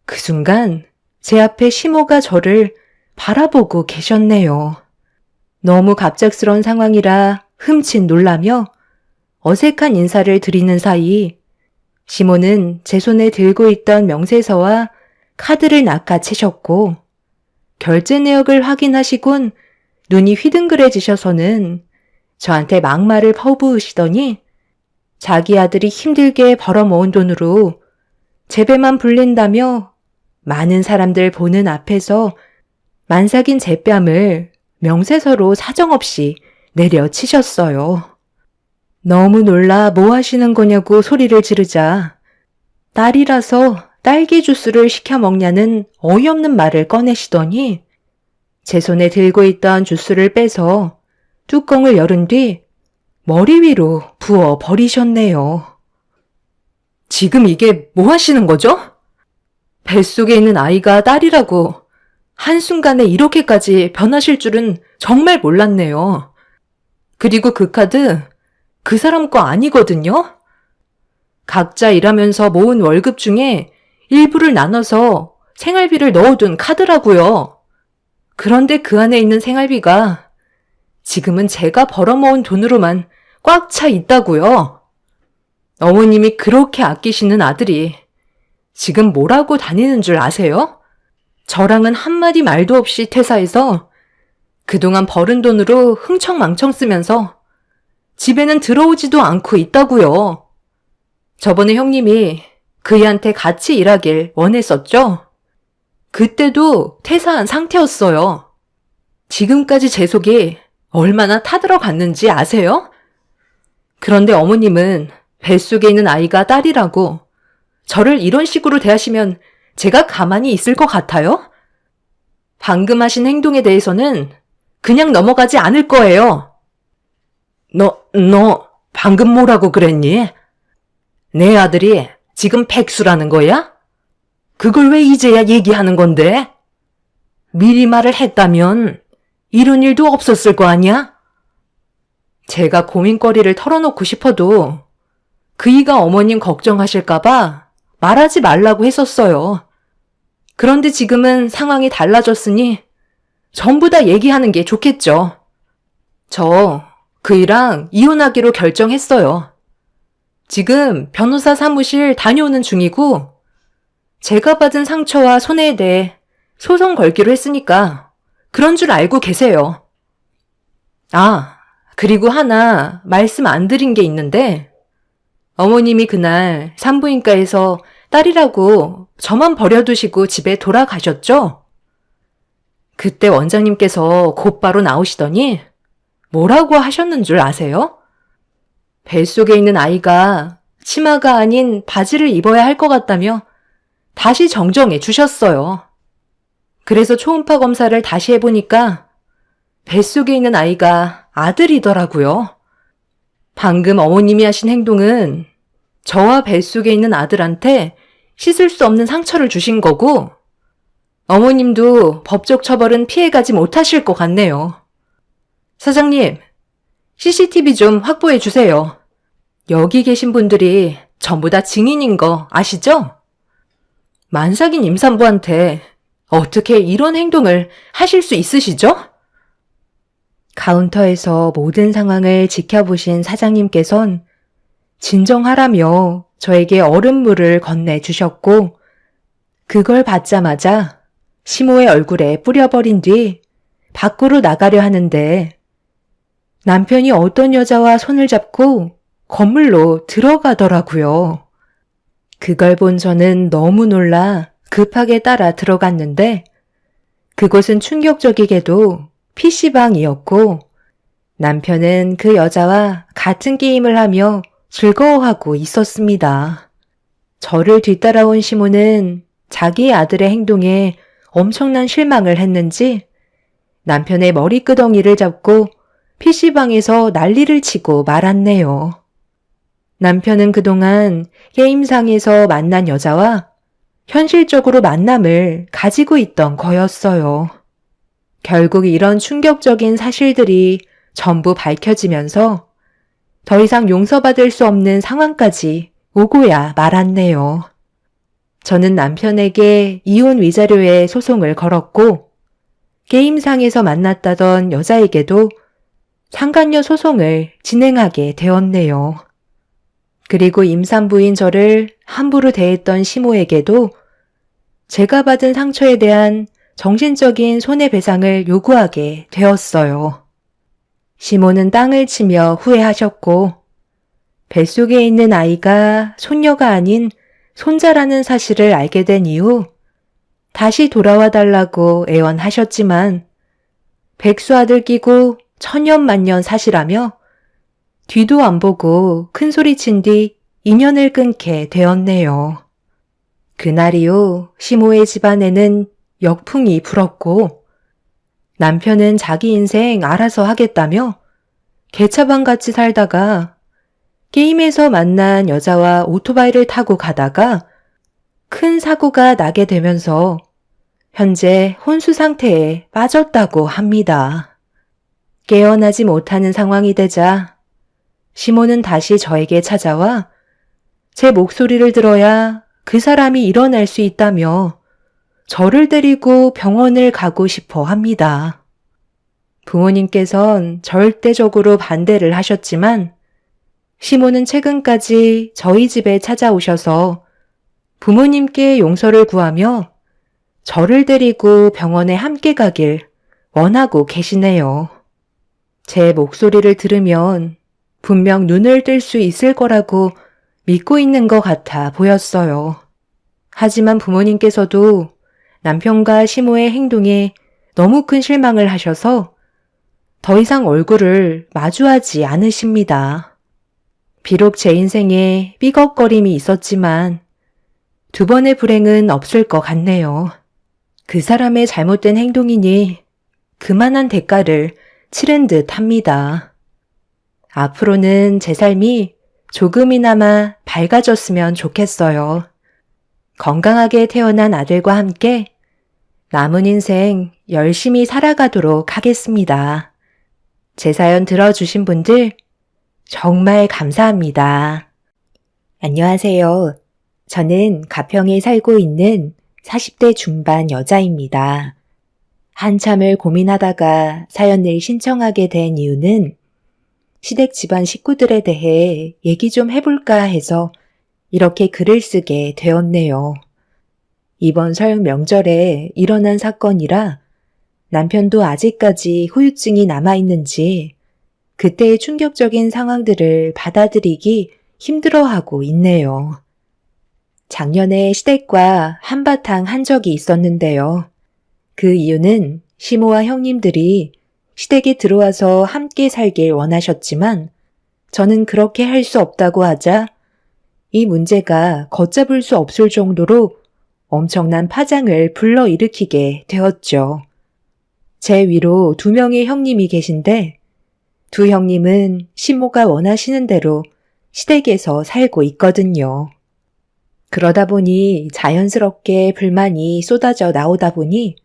그 순간 제 앞에 시모가 저를 바라보고 계셨네요. 너무 갑작스러운 상황이라 흠칫 놀라며 어색한 인사를 드리는 사이 시모는 제 손에 들고 있던 명세서와 카드를 낚아채셨고 결제 내역을 확인하시곤 눈이 휘둥그레지셔서는 저한테 막말을 퍼부으시더니 자기 아들이 힘들게 벌어모은 돈으로 제배만 불린다며 많은 사람들 보는 앞에서 만삭인 제 뺨을 명세서로 사정없이 내려치셨어요. 너무 놀라 뭐 하시는 거냐고 소리를 지르자 딸이라서 딸기 주스를 시켜 먹냐는 어이없는 말을 꺼내시더니 제 손에 들고 있던 주스를 빼서 뚜껑을 열은 뒤 머리 위로 부어 버리셨네요. 지금 이게 뭐 하시는 거죠? 뱃속에 있는 아이가 딸이라고 한순간에 이렇게까지 변하실 줄은 정말 몰랐네요. 그리고 그 카드 그 사람 거 아니거든요? 각자 일하면서 모은 월급 중에 일부를 나눠서 생활비를 넣어둔 카드라고요. 그런데 그 안에 있는 생활비가 지금은 제가 벌어모은 돈으로만 꽉 차 있다고요. 어머님이 그렇게 아끼시는 아들이 지금 뭐라고 다니는 줄 아세요? 저랑은 한마디 말도 없이 퇴사해서 그동안 벌은 돈으로 흥청망청 쓰면서 집에는 들어오지도 않고 있다고요. 저번에 형님이 그이한테 같이 일하길 원했었죠? 그때도 퇴사한 상태였어요. 지금까지 제 속이 얼마나 타들어갔는지 아세요? 그런데 어머님은 뱃속에 있는 아이가 딸이라고 저를 이런 식으로 대하시면 제가 가만히 있을 것 같아요? 방금 하신 행동에 대해서는 그냥 넘어가지 않을 거예요. 너 방금 뭐라고 그랬니? 내 아들이 지금 백수라는 거야? 그걸 왜 이제야 얘기하는 건데? 미리 말을 했다면 이런 일도 없었을 거 아니야? 제가 고민거리를 털어놓고 싶어도 그이가 어머님 걱정하실까봐 말하지 말라고 했었어요. 그런데 지금은 상황이 달라졌으니 전부 다 얘기하는 게 좋겠죠. 저 그이랑 이혼하기로 결정했어요. 지금 변호사 사무실 다녀오는 중이고 제가 받은 상처와 손해에 대해 소송 걸기로 했으니까 그런 줄 알고 계세요. 아, 그리고 하나 말씀 안 드린 게 있는데 어머님이 그날 산부인과에서 딸이라고 저만 버려두시고 집에 돌아가셨죠? 그때 원장님께서 곧바로 나오시더니 뭐라고 하셨는 줄 아세요? 뱃속에 있는 아이가 치마가 아닌 바지를 입어야 할 것 같다며 다시 정정해 주셨어요. 그래서 초음파 검사를 다시 해보니까 뱃속에 있는 아이가 아들이더라고요. 방금 어머님이 하신 행동은 저와 뱃속에 있는 아들한테 씻을 수 없는 상처를 주신 거고 어머님도 법적 처벌은 피해가지 못하실 것 같네요. 사장님, CCTV 좀 확보해 주세요. 여기 계신 분들이 전부 다 증인인 거 아시죠? 만삭인 임산부한테 어떻게 이런 행동을 하실 수 있으시죠? 카운터에서 모든 상황을 지켜보신 사장님께선 진정하라며 저에게 얼음물을 건네주셨고, 그걸 받자마자 시모의 얼굴에 뿌려버린 뒤 밖으로 나가려 하는데 남편이 어떤 여자와 손을 잡고 건물로 들어가더라고요. 그걸 본 저는 너무 놀라 급하게 따라 들어갔는데 그곳은 충격적이게도 PC방이었고 남편은 그 여자와 같은 게임을 하며 즐거워하고 있었습니다. 저를 뒤따라온 시모는 자기 아들의 행동에 엄청난 실망을 했는지 남편의 머리끄덩이를 잡고 PC방에서 난리를 치고 말았네요. 남편은 그동안 게임상에서 만난 여자와 현실적으로 만남을 가지고 있던 거였어요. 결국 이런 충격적인 사실들이 전부 밝혀지면서 더 이상 용서받을 수 없는 상황까지 오고야 말았네요. 저는 남편에게 이혼 위자료에 소송을 걸었고 게임상에서 만났다던 여자에게도 상간녀 소송을 진행하게 되었네요. 그리고 임산부인 저를 함부로 대했던 시모에게도 제가 받은 상처에 대한 정신적인 손해배상을 요구하게 되었어요. 시모는 땅을 치며 후회하셨고 뱃속에 있는 아이가 손녀가 아닌 손자라는 사실을 알게 된 이후 다시 돌아와 달라고 애원하셨지만 백수아들 끼고 천년만년 사시라며 뒤도 안 보고 큰소리친 뒤 인연을 끊게 되었네요. 그날 이후 시모의 집안에는 역풍이 불었고 남편은 자기 인생 알아서 하겠다며 개차반같이 살다가 게임에서 만난 여자와 오토바이를 타고 가다가 큰 사고가 나게 되면서 현재 혼수 상태에 빠졌다고 합니다. 깨어나지 못하는 상황이 되자 시모는 다시 저에게 찾아와 제 목소리를 들어야 그 사람이 일어날 수 있다며 저를 데리고 병원을 가고 싶어 합니다. 부모님께선 절대적으로 반대를 하셨지만 시모는 최근까지 저희 집에 찾아오셔서 부모님께 용서를 구하며 저를 데리고 병원에 함께 가길 원하고 계시네요. 제 목소리를 들으면 분명 눈을 뜰 수 있을 거라고 믿고 있는 것 같아 보였어요. 하지만 부모님께서도 남편과 시모의 행동에 너무 큰 실망을 하셔서 더 이상 얼굴을 마주하지 않으십니다. 비록 제 인생에 삐걱거림이 있었지만 두 번의 불행은 없을 것 같네요. 그 사람의 잘못된 행동이니 그만한 대가를 치른 듯 합니다. 앞으로는 제 삶이 조금이나마 밝아졌으면 좋겠어요. 건강하게 태어난 아들과 함께 남은 인생 열심히 살아가도록 하겠습니다. 제 사연 들어주신 분들 정말 감사합니다. 안녕하세요. 저는 가평에 살고 있는 40대 중반 여자입니다. 한참을 고민하다가 사연을 신청하게 된 이유는 시댁 집안 식구들에 대해 얘기 좀 해볼까 해서 이렇게 글을 쓰게 되었네요. 이번 설 명절에 일어난 사건이라 남편도 아직까지 후유증이 남아있는지 그때의 충격적인 상황들을 받아들이기 힘들어하고 있네요. 작년에 시댁과 한바탕 한 적이 있었는데요. 그 이유는 시모와 형님들이 시댁에 들어와서 함께 살길 원하셨지만 저는 그렇게 할 수 없다고 하자 이 문제가 걷잡을 수 없을 정도로 엄청난 파장을 불러일으키게 되었죠. 제 위로 2명의 형님이 계신데 두 형님은 시모가 원하시는 대로 시댁에서 살고 있거든요. 그러다 보니 자연스럽게 불만이 쏟아져 나오다 보니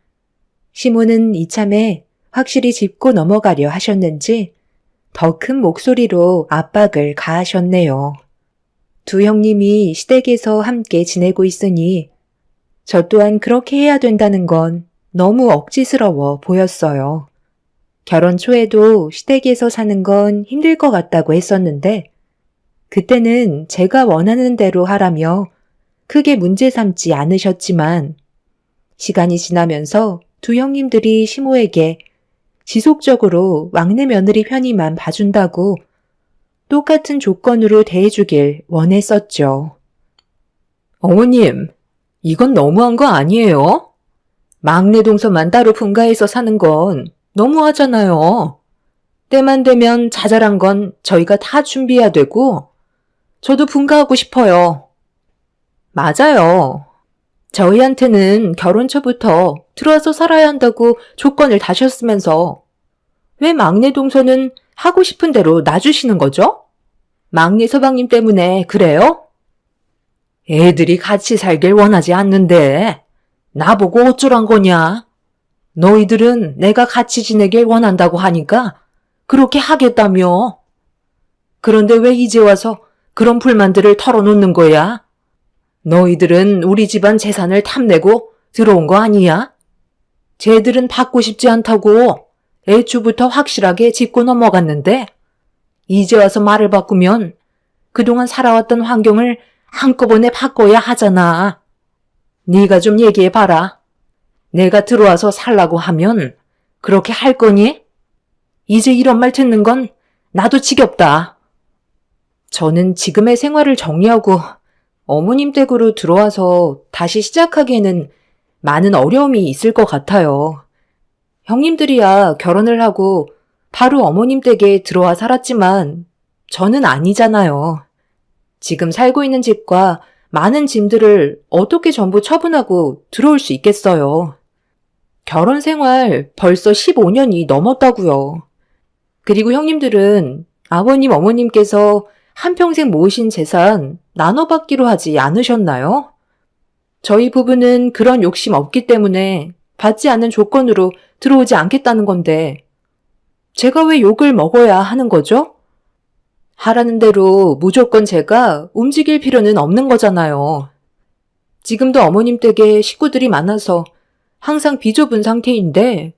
시모는 이참에 확실히 짚고 넘어가려 하셨는지 더 큰 목소리로 압박을 가하셨네요. 두 형님이 시댁에서 함께 지내고 있으니 저 또한 그렇게 해야 된다는 건 너무 억지스러워 보였어요. 결혼 초에도 시댁에서 사는 건 힘들 것 같다고 했었는데 그때는 제가 원하는 대로 하라며 크게 문제 삼지 않으셨지만 시간이 지나면서 두 형님들이 시모에게 지속적으로 막내 며느리 편의만 봐준다고 똑같은 조건으로 대해주길 원했었죠. 어머님, 이건 너무한 거 아니에요? 막내 동서만 따로 분가해서 사는 건 너무하잖아요. 때만 되면 자잘한 건 저희가 다 준비해야 되고, 저도 분가하고 싶어요. 맞아요. 저희한테는 결혼 초부터 들어와서 살아야 한다고 조건을 다셨으면서 왜 막내 동서는 하고 싶은 대로 놔주시는 거죠? 막내 서방님 때문에 그래요? 애들이 같이 살길 원하지 않는데 나보고 어쩌란 거냐? 너희들은 내가 같이 지내길 원한다고 하니까 그렇게 하겠다며. 그런데 왜 이제 와서 그런 불만들을 털어놓는 거야? 너희들은 우리 집안 재산을 탐내고 들어온 거 아니야? 쟤들은 받고 싶지 않다고 애초부터 확실하게 짚고 넘어갔는데 이제 와서 말을 바꾸면 그동안 살아왔던 환경을 한꺼번에 바꿔야 하잖아. 네가 좀 얘기해봐라. 내가 들어와서 살라고 하면 그렇게 할 거니? 이제 이런 말 듣는 건 나도 지겹다. 저는 지금의 생활을 정리하고 어머님 댁으로 들어와서 다시 시작하기에는 많은 어려움이 있을 것 같아요. 형님들이야 결혼을 하고 바로 어머님 댁에 들어와 살았지만 저는 아니잖아요. 지금 살고 있는 집과 많은 짐들을 어떻게 전부 처분하고 들어올 수 있겠어요. 결혼 생활 벌써 15년이 넘었다고요. 그리고 형님들은 아버님, 어머님께서 한평생 모으신 재산 나눠받기로 하지 않으셨나요? 저희 부부는 그런 욕심 없기 때문에 받지 않는 조건으로 들어오지 않겠다는 건데 제가 왜 욕을 먹어야 하는 거죠? 하라는 대로 무조건 제가 움직일 필요는 없는 거잖아요. 지금도 어머님 댁에 식구들이 많아서 항상 비좁은 상태인데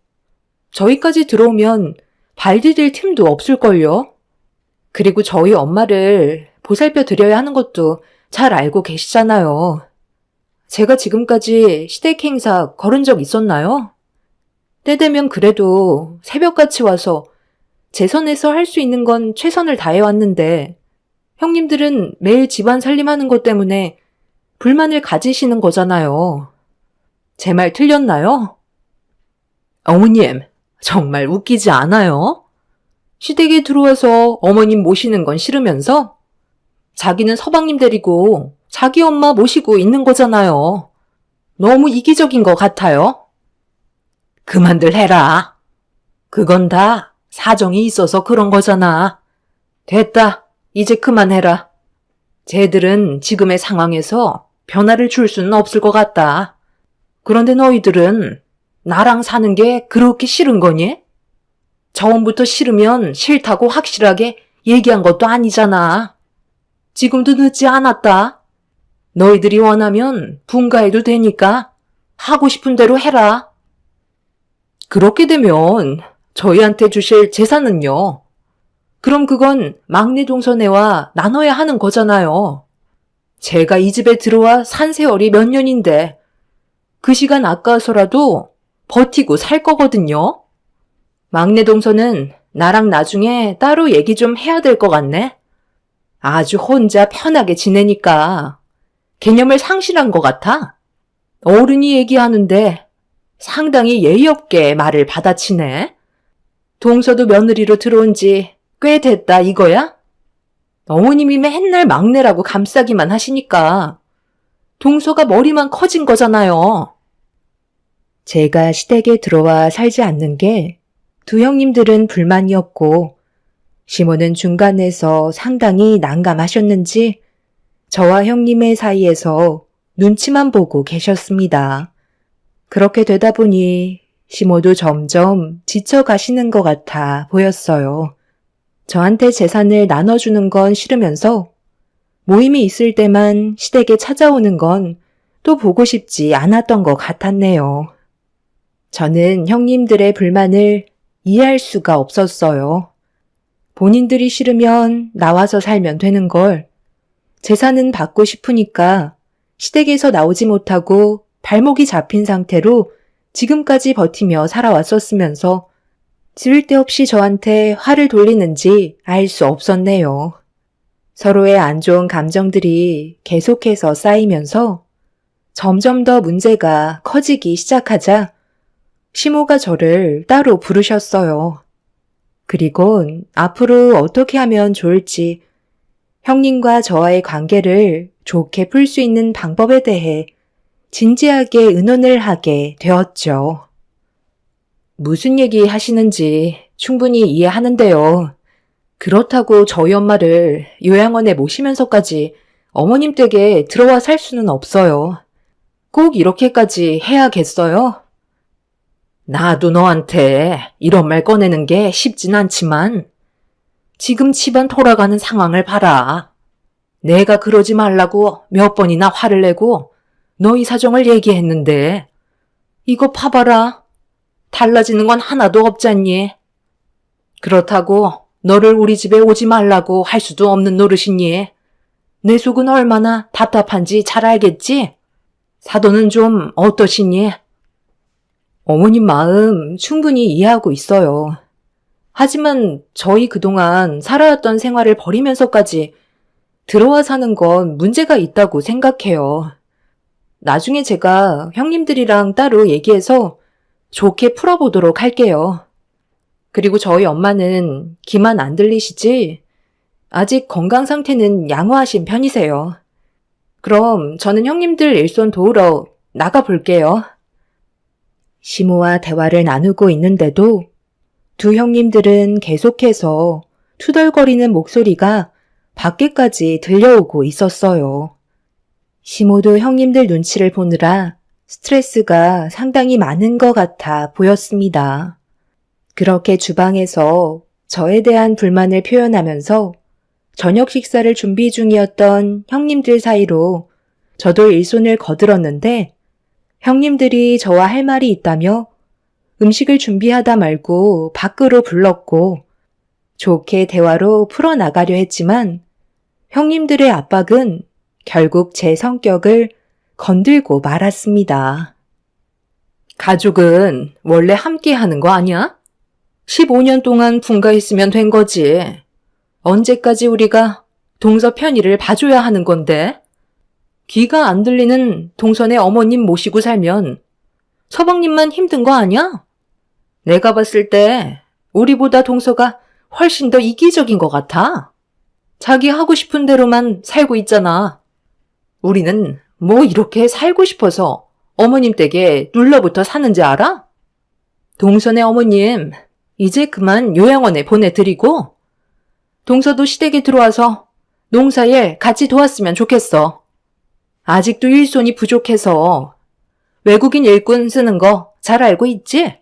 저희까지 들어오면 발 디딜 틈도 없을걸요? 그리고 저희 엄마를 보살펴 드려야 하는 것도 잘 알고 계시잖아요. 제가 지금까지 시댁 행사 걸은 적 있었나요? 때 되면 그래도 새벽같이 와서 제 선에서 할 수 있는 건 최선을 다해왔는데 형님들은 매일 집안 살림하는 것 때문에 불만을 가지시는 거잖아요. 제 말 틀렸나요? 어머님, 정말 웃기지 않아요? 시댁에 들어와서 어머님 모시는 건 싫으면서 자기는 서방님 데리고 자기 엄마 모시고 있는 거잖아요. 너무 이기적인 것 같아요. 그만들 해라. 그건 다 사정이 있어서 그런 거잖아. 됐다. 이제 그만해라. 쟤들은 지금의 상황에서 변화를 줄 수는 없을 것 같다. 그런데 너희들은 나랑 사는 게 그렇게 싫은 거니? 처음부터 싫으면 싫다고 확실하게 얘기한 것도 아니잖아. 지금도 늦지 않았다. 너희들이 원하면 분가해도 되니까 하고 싶은 대로 해라. 그렇게 되면 저희한테 주실 재산은요? 그럼 그건 막내 동서네와 나눠야 하는 거잖아요. 제가 이 집에 들어와 산 세월이 몇 년인데 그 시간 아까워서라도 버티고 살 거거든요. 막내 동서는 나랑 나중에 따로 얘기 좀 해야 될 것 같네. 아주 혼자 편하게 지내니까 개념을 상실한 것 같아. 어른이 얘기하는데 상당히 예의 없게 말을 받아치네. 동서도 며느리로 들어온 지 꽤 됐다 이거야? 어머님이 맨날 막내라고 감싸기만 하시니까 동서가 머리만 커진 거잖아요. 제가 시댁에 들어와 살지 않는 게 두 형님들은 불만이었고 시모는 중간에서 상당히 난감하셨는지 저와 형님의 사이에서 눈치만 보고 계셨습니다. 그렇게 되다 보니 시모도 점점 지쳐가시는 것 같아 보였어요. 저한테 재산을 나눠주는 건 싫으면서 모임이 있을 때만 시댁에 찾아오는 건 또 보고 싶지 않았던 것 같았네요. 저는 형님들의 불만을 이해할 수가 없었어요. 본인들이 싫으면 나와서 살면 되는 걸 재산은 받고 싶으니까 시댁에서 나오지 못하고 발목이 잡힌 상태로 지금까지 버티며 살아왔었으면서 쓸데없이 저한테 화를 돌리는지 알 수 없었네요. 서로의 안 좋은 감정들이 계속해서 쌓이면서 점점 더 문제가 커지기 시작하자 시모가 저를 따로 부르셨어요. 그리곤 앞으로 어떻게 하면 좋을지 형님과 저와의 관계를 좋게 풀 수 있는 방법에 대해 진지하게 의논을 하게 되었죠. 무슨 얘기 하시는지 충분히 이해하는데요. 그렇다고 저희 엄마를 요양원에 모시면서까지 어머님 댁에 들어와 살 수는 없어요. 꼭 이렇게까지 해야겠어요? 나도 너한테 이런 말 꺼내는 게 쉽진 않지만 지금 집안 돌아가는 상황을 봐라. 내가 그러지 말라고 몇 번이나 화를 내고 너희 사정을 얘기했는데 이거 봐봐라. 달라지는 건 하나도 없잖니. 그렇다고 너를 우리 집에 오지 말라고 할 수도 없는 노릇이니. 내 속은 얼마나 답답한지 잘 알겠지? 사돈은 좀 어떠시니? 어머님 마음 충분히 이해하고 있어요. 하지만 저희 그동안 살아왔던 생활을 버리면서까지 들어와 사는 건 문제가 있다고 생각해요. 나중에 제가 형님들이랑 따로 얘기해서 좋게 풀어보도록 할게요. 그리고 저희 엄마는 귀만 안 들리시지? 아직 건강 상태는 양호하신 편이세요. 그럼 저는 형님들 일손 도우러 나가 볼게요. 시모와 대화를 나누고 있는데도 두 형님들은 계속해서 투덜거리는 목소리가 밖에까지 들려오고 있었어요. 시모도 형님들 눈치를 보느라 스트레스가 상당히 많은 것 같아 보였습니다. 그렇게 주방에서 저에 대한 불만을 표현하면서 저녁 식사를 준비 중이었던 형님들 사이로 저도 일손을 거들었는데 형님들이 저와 할 말이 있다며 음식을 준비하다 말고 밖으로 불렀고 좋게 대화로 풀어나가려 했지만 형님들의 압박은 결국 제 성격을 건들고 말았습니다. 가족은 원래 함께 하는 거 아니야? 15년 동안 분가했으면 된 거지. 언제까지 우리가 동서 편의를 봐줘야 하는 건데? 귀가 안 들리는 동선의 어머님 모시고 살면 서방님만 힘든 거 아니야? 내가 봤을 때 우리보다 동서가 훨씬 더 이기적인 것 같아. 자기 하고 싶은 대로만 살고 있잖아. 우리는 뭐 이렇게 살고 싶어서 어머님 댁에 눌러붙어 사는지 알아? 동선의 어머님, 이제 그만 요양원에 보내드리고 동서도 시댁에 들어와서 농사일 같이 도왔으면 좋겠어. 아직도 일손이 부족해서 외국인 일꾼 쓰는 거 잘 알고 있지?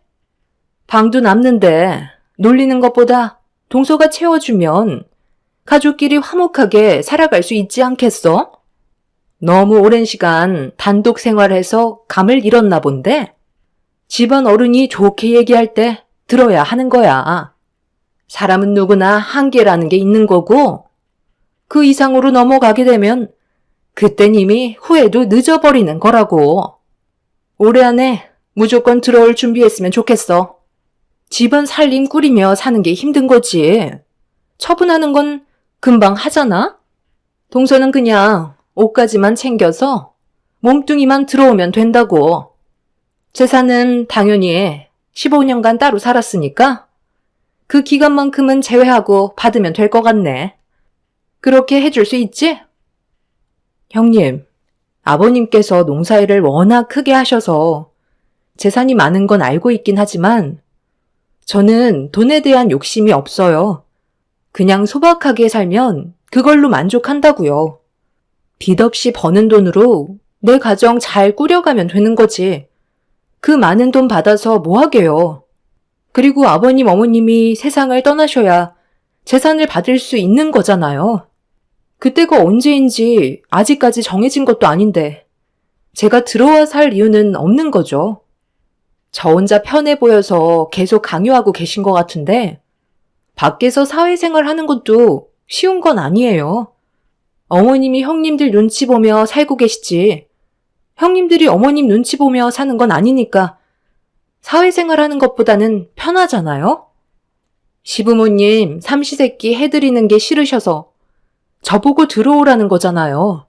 방도 남는데 놀리는 것보다 동서가 채워주면 가족끼리 화목하게 살아갈 수 있지 않겠어? 너무 오랜 시간 단독 생활해서 감을 잃었나 본데 집안 어른이 좋게 얘기할 때 들어야 하는 거야. 사람은 누구나 한계라는 게 있는 거고 그 이상으로 넘어가게 되면 그땐 이미 후회도 늦어버리는 거라고. 올해 안에 무조건 들어올 준비했으면 좋겠어. 집안 살림 꾸리며 사는 게 힘든 거지. 처분하는 건 금방 하잖아? 동서는 그냥 옷가지만 챙겨서 몸뚱이만 들어오면 된다고. 재산은 당연히 15년간 따로 살았으니까 그 기간만큼은 제외하고 받으면 될 것 같네. 그렇게 해줄 수 있지? 형님, 아버님께서 농사일을 워낙 크게 하셔서 재산이 많은 건 알고 있긴 하지만 저는 돈에 대한 욕심이 없어요. 그냥 소박하게 살면 그걸로 만족한다고요. 빚 없이 버는 돈으로 내 가정 잘 꾸려가면 되는 거지. 그 많은 돈 받아서 뭐 하게요. 그리고 아버님 어머님이 세상을 떠나셔야 재산을 받을 수 있는 거잖아요. 그때가 언제인지 아직까지 정해진 것도 아닌데 제가 들어와 살 이유는 없는 거죠. 저 혼자 편해 보여서 계속 강요하고 계신 것 같은데 밖에서 사회생활 하는 것도 쉬운 건 아니에요. 어머님이 형님들 눈치 보며 살고 계시지 형님들이 어머님 눈치 보며 사는 건 아니니까 사회생활 하는 것보다는 편하잖아요? 시부모님 삼시세끼 해드리는 게 싫으셔서 저보고 들어오라는 거잖아요.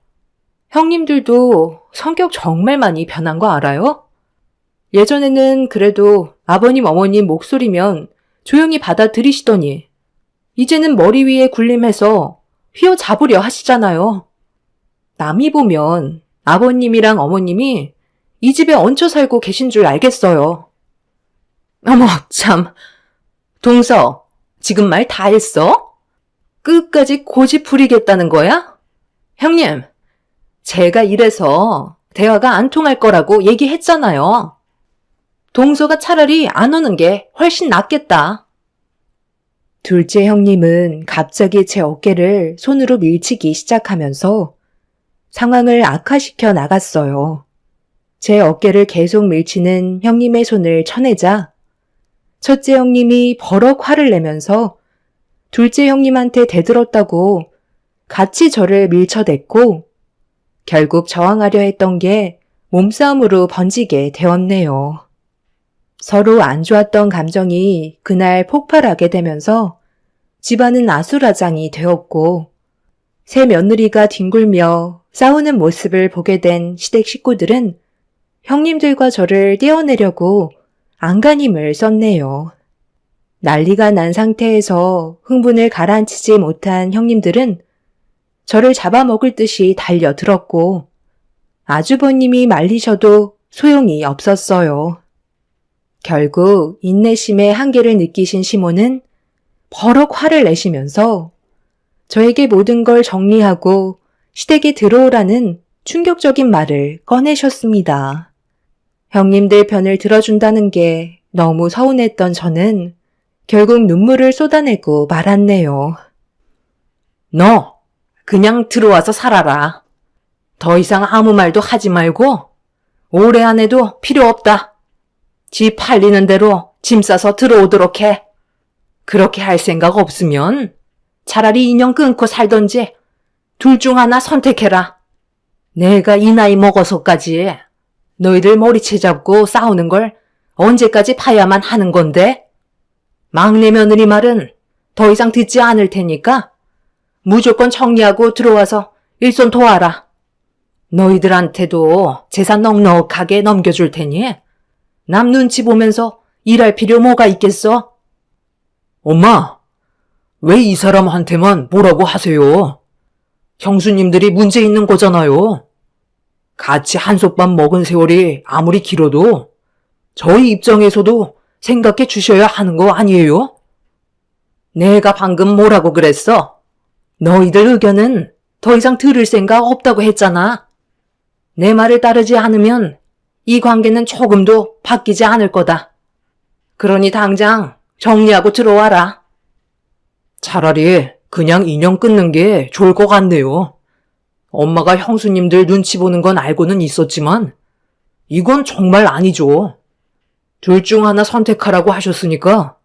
형님들도 성격 정말 많이 변한 거 알아요? 예전에는 그래도 아버님 어머님 목소리면 조용히 받아들이시더니 이제는 머리 위에 군림해서 휘어잡으려 하시잖아요. 남이 보면 아버님이랑 어머님이 이 집에 얹혀 살고 계신 줄 알겠어요. 어머 참. 동서, 지금 말 다 했어? 끝까지 고집 부리겠다는 거야? 형님, 제가 이래서 대화가 안 통할 거라고 얘기했잖아요. 동서가 차라리 안 오는 게 훨씬 낫겠다. 둘째 형님은 갑자기 제 어깨를 손으로 밀치기 시작하면서 상황을 악화시켜 나갔어요. 제 어깨를 계속 밀치는 형님의 손을 쳐내자 첫째 형님이 버럭 화를 내면서 둘째 형님한테 대들었다고 같이 저를 밀쳐댔고 결국 저항하려 했던 게 몸싸움으로 번지게 되었네요. 서로 안 좋았던 감정이 그날 폭발하게 되면서 집안은 아수라장이 되었고 새 며느리가 뒹굴며 싸우는 모습을 보게 된 시댁 식구들은 형님들과 저를 떼어내려고 안간힘을 썼네요. 난리가 난 상태에서 흥분을 가라앉히지 못한 형님들은 저를 잡아먹을 듯이 달려들었고 아주버님이 말리셔도 소용이 없었어요. 결국 인내심의 한계를 느끼신 시모는 버럭 화를 내시면서 저에게 모든 걸 정리하고 시댁에 들어오라는 충격적인 말을 꺼내셨습니다. 형님들 편을 들어준다는 게 너무 서운했던 저는 결국 눈물을 쏟아내고 말았네요. 너 그냥 들어와서 살아라. 더 이상 아무 말도 하지 말고 오래 안 해도 필요 없다. 집 팔리는 대로 짐 싸서 들어오도록 해. 그렇게 할 생각 없으면 차라리 인연 끊고 살던지 둘 중 하나 선택해라. 내가 이 나이 먹어서까지 너희들 머리채 잡고 싸우는 걸 언제까지 봐야만 하는 건데? 막내 며느리 말은 더 이상 듣지 않을 테니까 무조건 정리하고 들어와서 일손 도와라. 너희들한테도 재산 넉넉하게 넘겨줄 테니 남 눈치 보면서 일할 필요 뭐가 있겠어? 엄마, 왜 이 사람한테만 뭐라고 하세요? 형수님들이 문제 있는 거잖아요. 같이 한솥밥 먹은 세월이 아무리 길어도 저희 입장에서도 생각해 주셔야 하는 거 아니에요? 내가 방금 뭐라고 그랬어? 너희들 의견은 더 이상 들을 생각 없다고 했잖아. 내 말을 따르지 않으면 이 관계는 조금도 바뀌지 않을 거다. 그러니 당장 정리하고 들어와라. 차라리 그냥 인연 끊는 게 좋을 것 같네요. 엄마가 형수님들 눈치 보는 건 알고는 있었지만 이건 정말 아니죠. 둘 중 하나 선택하라고 하셨으니까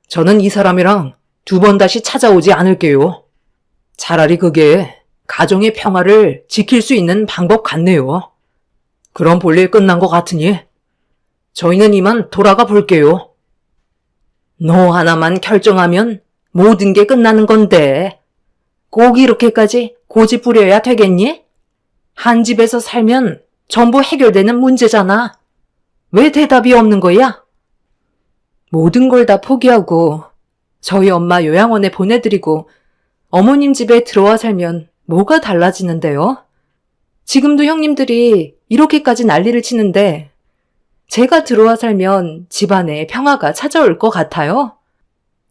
저는 이 사람이랑 두 번 다시 찾아오지 않을게요. 차라리 그게 가정의 평화를 지킬 수 있는 방법 같네요. 그럼 볼일 끝난 것 같으니 저희는 이만 돌아가 볼게요. 너 하나만 결정하면 모든 게 끝나는 건데 꼭 이렇게까지 고집 부려야 되겠니? 한 집에서 살면 전부 해결되는 문제잖아. 왜 대답이 없는 거야? 모든 걸 다 포기하고 저희 엄마 요양원에 보내드리고 어머님 집에 들어와 살면 뭐가 달라지는데요? 지금도 형님들이 이렇게까지 난리를 치는데 제가 들어와 살면 집안에 평화가 찾아올 것 같아요?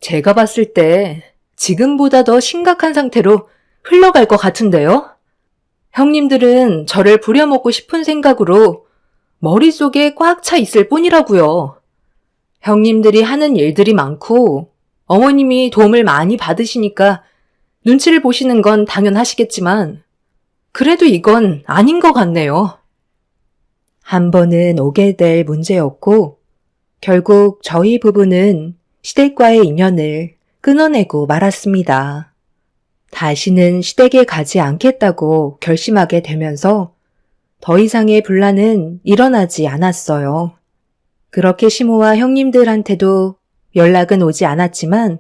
제가 봤을 때 지금보다 더 심각한 상태로 흘러갈 것 같은데요? 형님들은 저를 부려먹고 싶은 생각으로 머릿속에 꽉 차 있을 뿐이라고요. 형님들이 하는 일들이 많고 어머님이 도움을 많이 받으시니까 눈치를 보시는 건 당연하시겠지만 그래도 이건 아닌 것 같네요. 한 번은 오게 될 문제였고 결국 저희 부부는 시댁과의 인연을 끊어내고 말았습니다. 다시는 시댁에 가지 않겠다고 결심하게 되면서 더 이상의 분란은 일어나지 않았어요. 그렇게 시모와 형님들한테도 연락은 오지 않았지만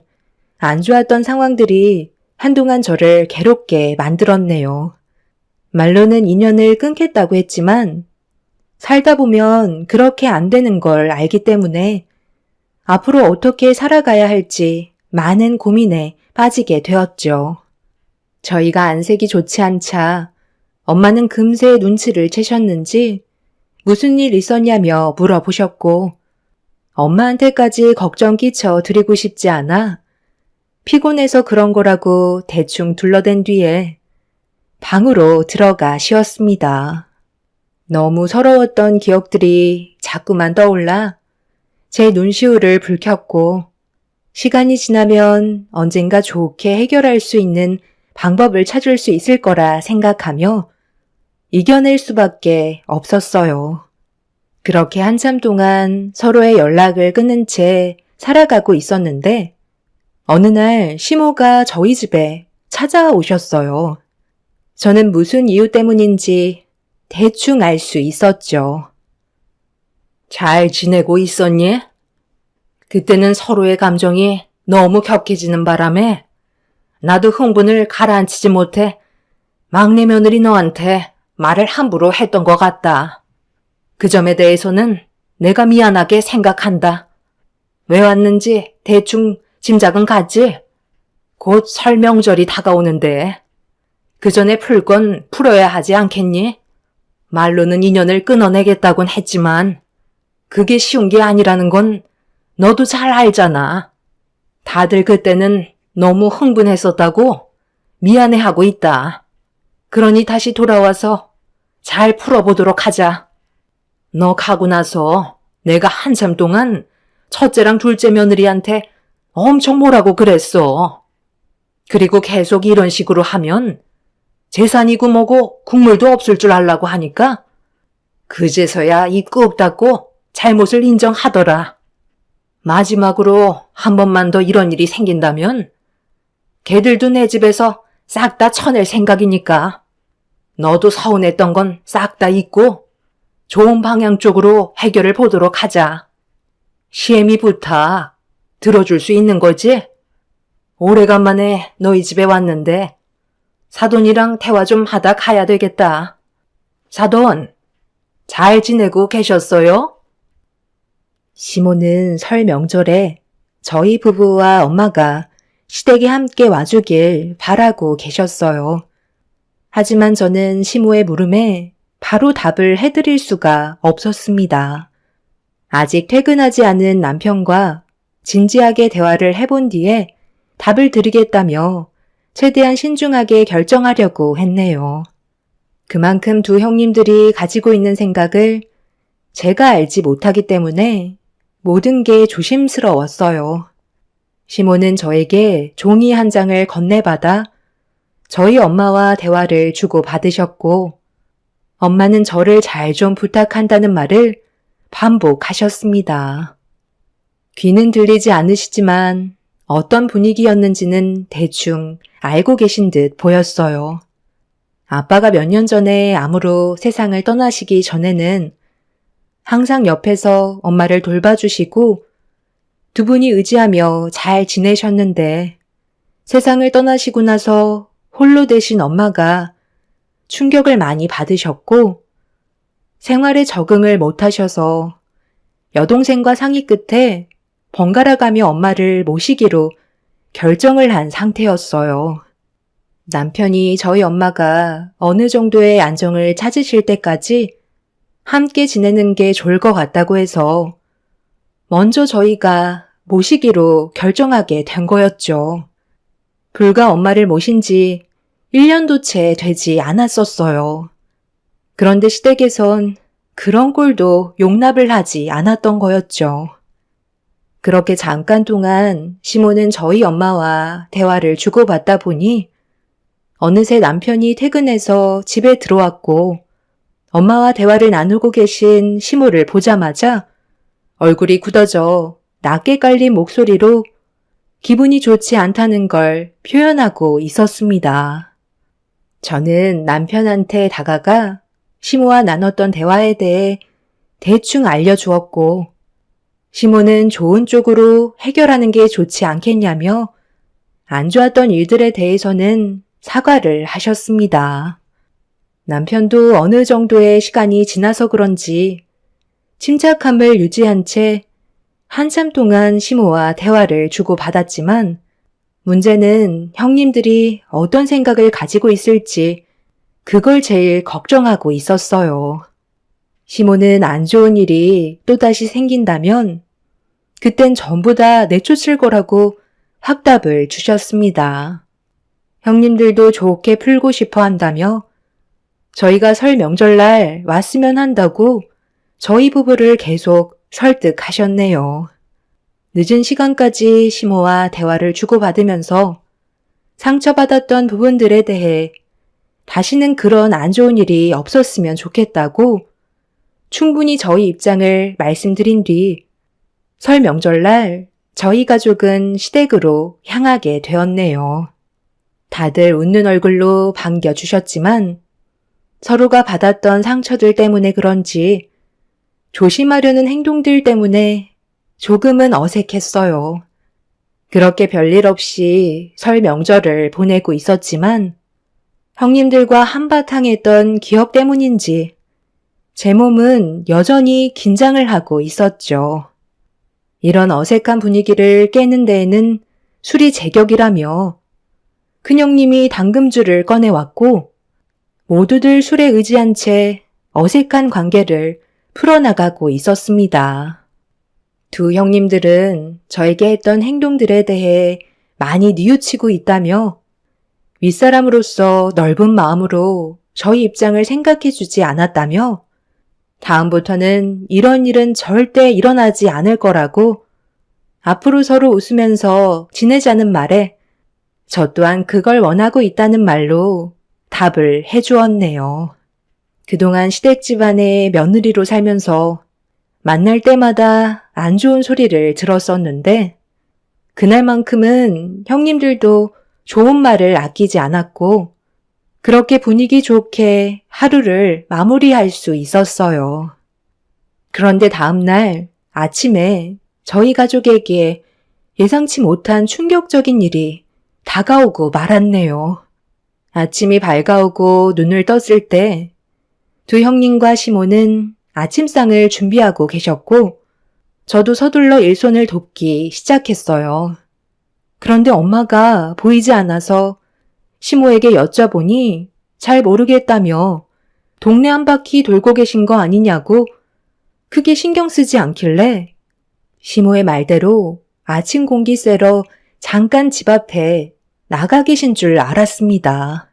안 좋았던 상황들이 한동안 저를 괴롭게 만들었네요. 말로는 인연을 끊겠다고 했지만 살다 보면 그렇게 안 되는 걸 알기 때문에 앞으로 어떻게 살아가야 할지 많은 고민에 빠지게 되었죠. 저희가 안색이 좋지 않자 엄마는 금세 눈치를 채셨는지 무슨 일 있었냐며 물어보셨고 엄마한테까지 걱정 끼쳐 드리고 싶지 않아 피곤해서 그런 거라고 대충 둘러댄 뒤에 방으로 들어가 쉬었습니다. 너무 서러웠던 기억들이 자꾸만 떠올라 제 눈시울을 붉혔고 시간이 지나면 언젠가 좋게 해결할 수 있는 방법을 찾을 수 있을 거라 생각하며 이겨낼 수밖에 없었어요. 그렇게 한참 동안 서로의 연락을 끊은 채 살아가고 있었는데 어느 날 시모가 저희 집에 찾아오셨어요. 저는 무슨 이유 때문인지 대충 알 수 있었죠. 잘 지내고 있었니? 그때는 서로의 감정이 너무 격해지는 바람에 나도 흥분을 가라앉히지 못해 막내 며느리 너한테 말을 함부로 했던 것 같다. 그 점에 대해서는 내가 미안하게 생각한다. 왜 왔는지 대충 짐작은 갔지? 곧 설 명절이 다가오는데 그 전에 풀 건 풀어야 하지 않겠니? 말로는 인연을 끊어내겠다곤 했지만 그게 쉬운 게 아니라는 건 너도 잘 알잖아. 다들 그때는 너무 흥분했었다고 미안해하고 있다. 그러니 다시 돌아와서 잘 풀어보도록 하자. 너 가고 나서 내가 한참 동안 첫째랑 둘째 며느리한테 엄청 뭐라고 그랬어. 그리고 계속 이런 식으로 하면 재산이고 뭐고 국물도 없을 줄 알라고 하니까 그제서야 입 꾹 닫고 잘못을 인정하더라. 마지막으로 한 번만 더 이런 일이 생긴다면 걔들도 내 집에서 싹 다 쳐낼 생각이니까 너도 서운했던 건 싹 다 잊고 좋은 방향 쪽으로 해결을 보도록 하자. 시애미 부탁 들어줄 수 있는 거지? 오래간만에 너희 집에 왔는데 사돈이랑 대화 좀 하다 가야 되겠다. 사돈, 잘 지내고 계셨어요? 시모는 설 명절에 저희 부부와 엄마가 시댁에 함께 와주길 바라고 계셨어요. 하지만 저는 시모의 물음에 바로 답을 해드릴 수가 없었습니다. 아직 퇴근하지 않은 남편과 진지하게 대화를 해본 뒤에 답을 드리겠다며 최대한 신중하게 결정하려고 했네요. 그만큼 두 형님들이 가지고 있는 생각을 제가 알지 못하기 때문에 모든 게 조심스러웠어요. 시모는 저에게 종이 한 장을 건네받아 저희 엄마와 대화를 주고받으셨고 엄마는 저를 잘 좀 부탁한다는 말을 반복하셨습니다. 귀는 들리지 않으시지만 어떤 분위기였는지는 대충 알고 계신 듯 보였어요. 아빠가 몇 년 전에 암으로 세상을 떠나시기 전에는 항상 옆에서 엄마를 돌봐주시고 두 분이 의지하며 잘 지내셨는데 세상을 떠나시고 나서 홀로 되신 엄마가 충격을 많이 받으셨고 생활에 적응을 못하셔서 여동생과 상의 끝에 번갈아 가며 엄마를 모시기로 결정을 한 상태였어요. 남편이 저희 엄마가 어느 정도의 안정을 찾으실 때까지 함께 지내는 게 좋을 것 같다고 해서 먼저 저희가 모시기로 결정하게 된 거였죠. 불과 엄마를 모신 지 1년도 채 되지 않았었어요. 그런데 시댁에선 그런 꼴도 용납을 하지 않았던 거였죠. 그렇게 잠깐 동안 시모는 저희 엄마와 대화를 주고받다 보니 어느새 남편이 퇴근해서 집에 들어왔고 엄마와 대화를 나누고 계신 시모를 보자마자 얼굴이 굳어져 낮게 깔린 목소리로 기분이 좋지 않다는 걸 표현하고 있었습니다. 저는 남편한테 다가가 시모와 나눴던 대화에 대해 대충 알려주었고 시모는 좋은 쪽으로 해결하는 게 좋지 않겠냐며 안 좋았던 일들에 대해서는 사과를 하셨습니다. 남편도 어느 정도의 시간이 지나서 그런지 침착함을 유지한 채 한참 동안 시모와 대화를 주고받았지만 문제는 형님들이 어떤 생각을 가지고 있을지 그걸 제일 걱정하고 있었어요. 시모는 안 좋은 일이 또다시 생긴다면 그땐 전부 다 내쫓을 거라고 확답을 주셨습니다. 형님들도 좋게 풀고 싶어 한다며 저희가 설 명절날 왔으면 한다고 저희 부부를 계속 설득하셨네요. 늦은 시간까지 시모와 대화를 주고받으면서 상처받았던 부분들에 대해 다시는 그런 안 좋은 일이 없었으면 좋겠다고 충분히 저희 입장을 말씀드린 뒤 설 명절날 저희 가족은 시댁으로 향하게 되었네요. 다들 웃는 얼굴로 반겨주셨지만 서로가 받았던 상처들 때문에 그런지 조심하려는 행동들 때문에 조금은 어색했어요. 그렇게 별일 없이 설 명절을 보내고 있었지만 형님들과 한바탕 했던 기억 때문인지 제 몸은 여전히 긴장을 하고 있었죠. 이런 어색한 분위기를 깨는 데에는 술이 제격이라며 큰형님이 당금주를 꺼내왔고 모두들 술에 의지한 채 어색한 관계를 풀어나가고 있었습니다. 두 형님들은 저에게 했던 행동들에 대해 많이 뉘우치고 있다며 윗사람으로서 넓은 마음으로 저희 입장을 생각해주지 않았다며 다음부터는 이런 일은 절대 일어나지 않을 거라고 앞으로 서로 웃으면서 지내자는 말에 저 또한 그걸 원하고 있다는 말로 답을 해주었네요. 그동안 시댁 집안의 며느리로 살면서 만날 때마다 안 좋은 소리를 들었었는데 그날만큼은 형님들도 좋은 말을 아끼지 않았고 그렇게 분위기 좋게 하루를 마무리할 수 있었어요. 그런데 다음날 아침에 저희 가족에게 예상치 못한 충격적인 일이 다가오고 말았네요. 아침이 밝아오고 눈을 떴을 때 두 형님과 시모는 아침상을 준비하고 계셨고 저도 서둘러 일손을 돕기 시작했어요. 그런데 엄마가 보이지 않아서 시모에게 여쭤보니 잘 모르겠다며 동네 한 바퀴 돌고 계신 거 아니냐고 크게 신경 쓰지 않길래 시모의 말대로 아침 공기 쐬러 잠깐 집 앞에 나가 계신 줄 알았습니다.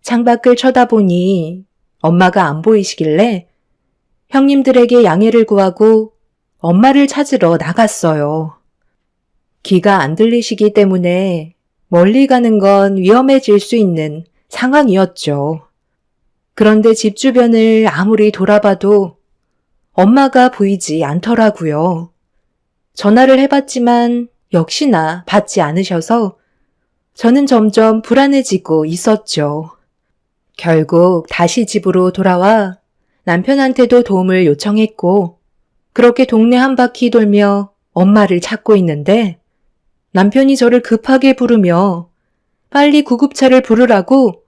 창밖을 쳐다보니 엄마가 안 보이시길래 형님들에게 양해를 구하고 엄마를 찾으러 나갔어요. 귀가 안 들리시기 때문에 멀리 가는 건 위험해질 수 있는 상황이었죠. 그런데 집 주변을 아무리 돌아봐도 엄마가 보이지 않더라고요. 전화를 해봤지만 역시나 받지 않으셔서 저는 점점 불안해지고 있었죠. 결국 다시 집으로 돌아와 남편한테도 도움을 요청했고 그렇게 동네 한 바퀴 돌며 엄마를 찾고 있는데 남편이 저를 급하게 부르며 빨리 구급차를 부르라고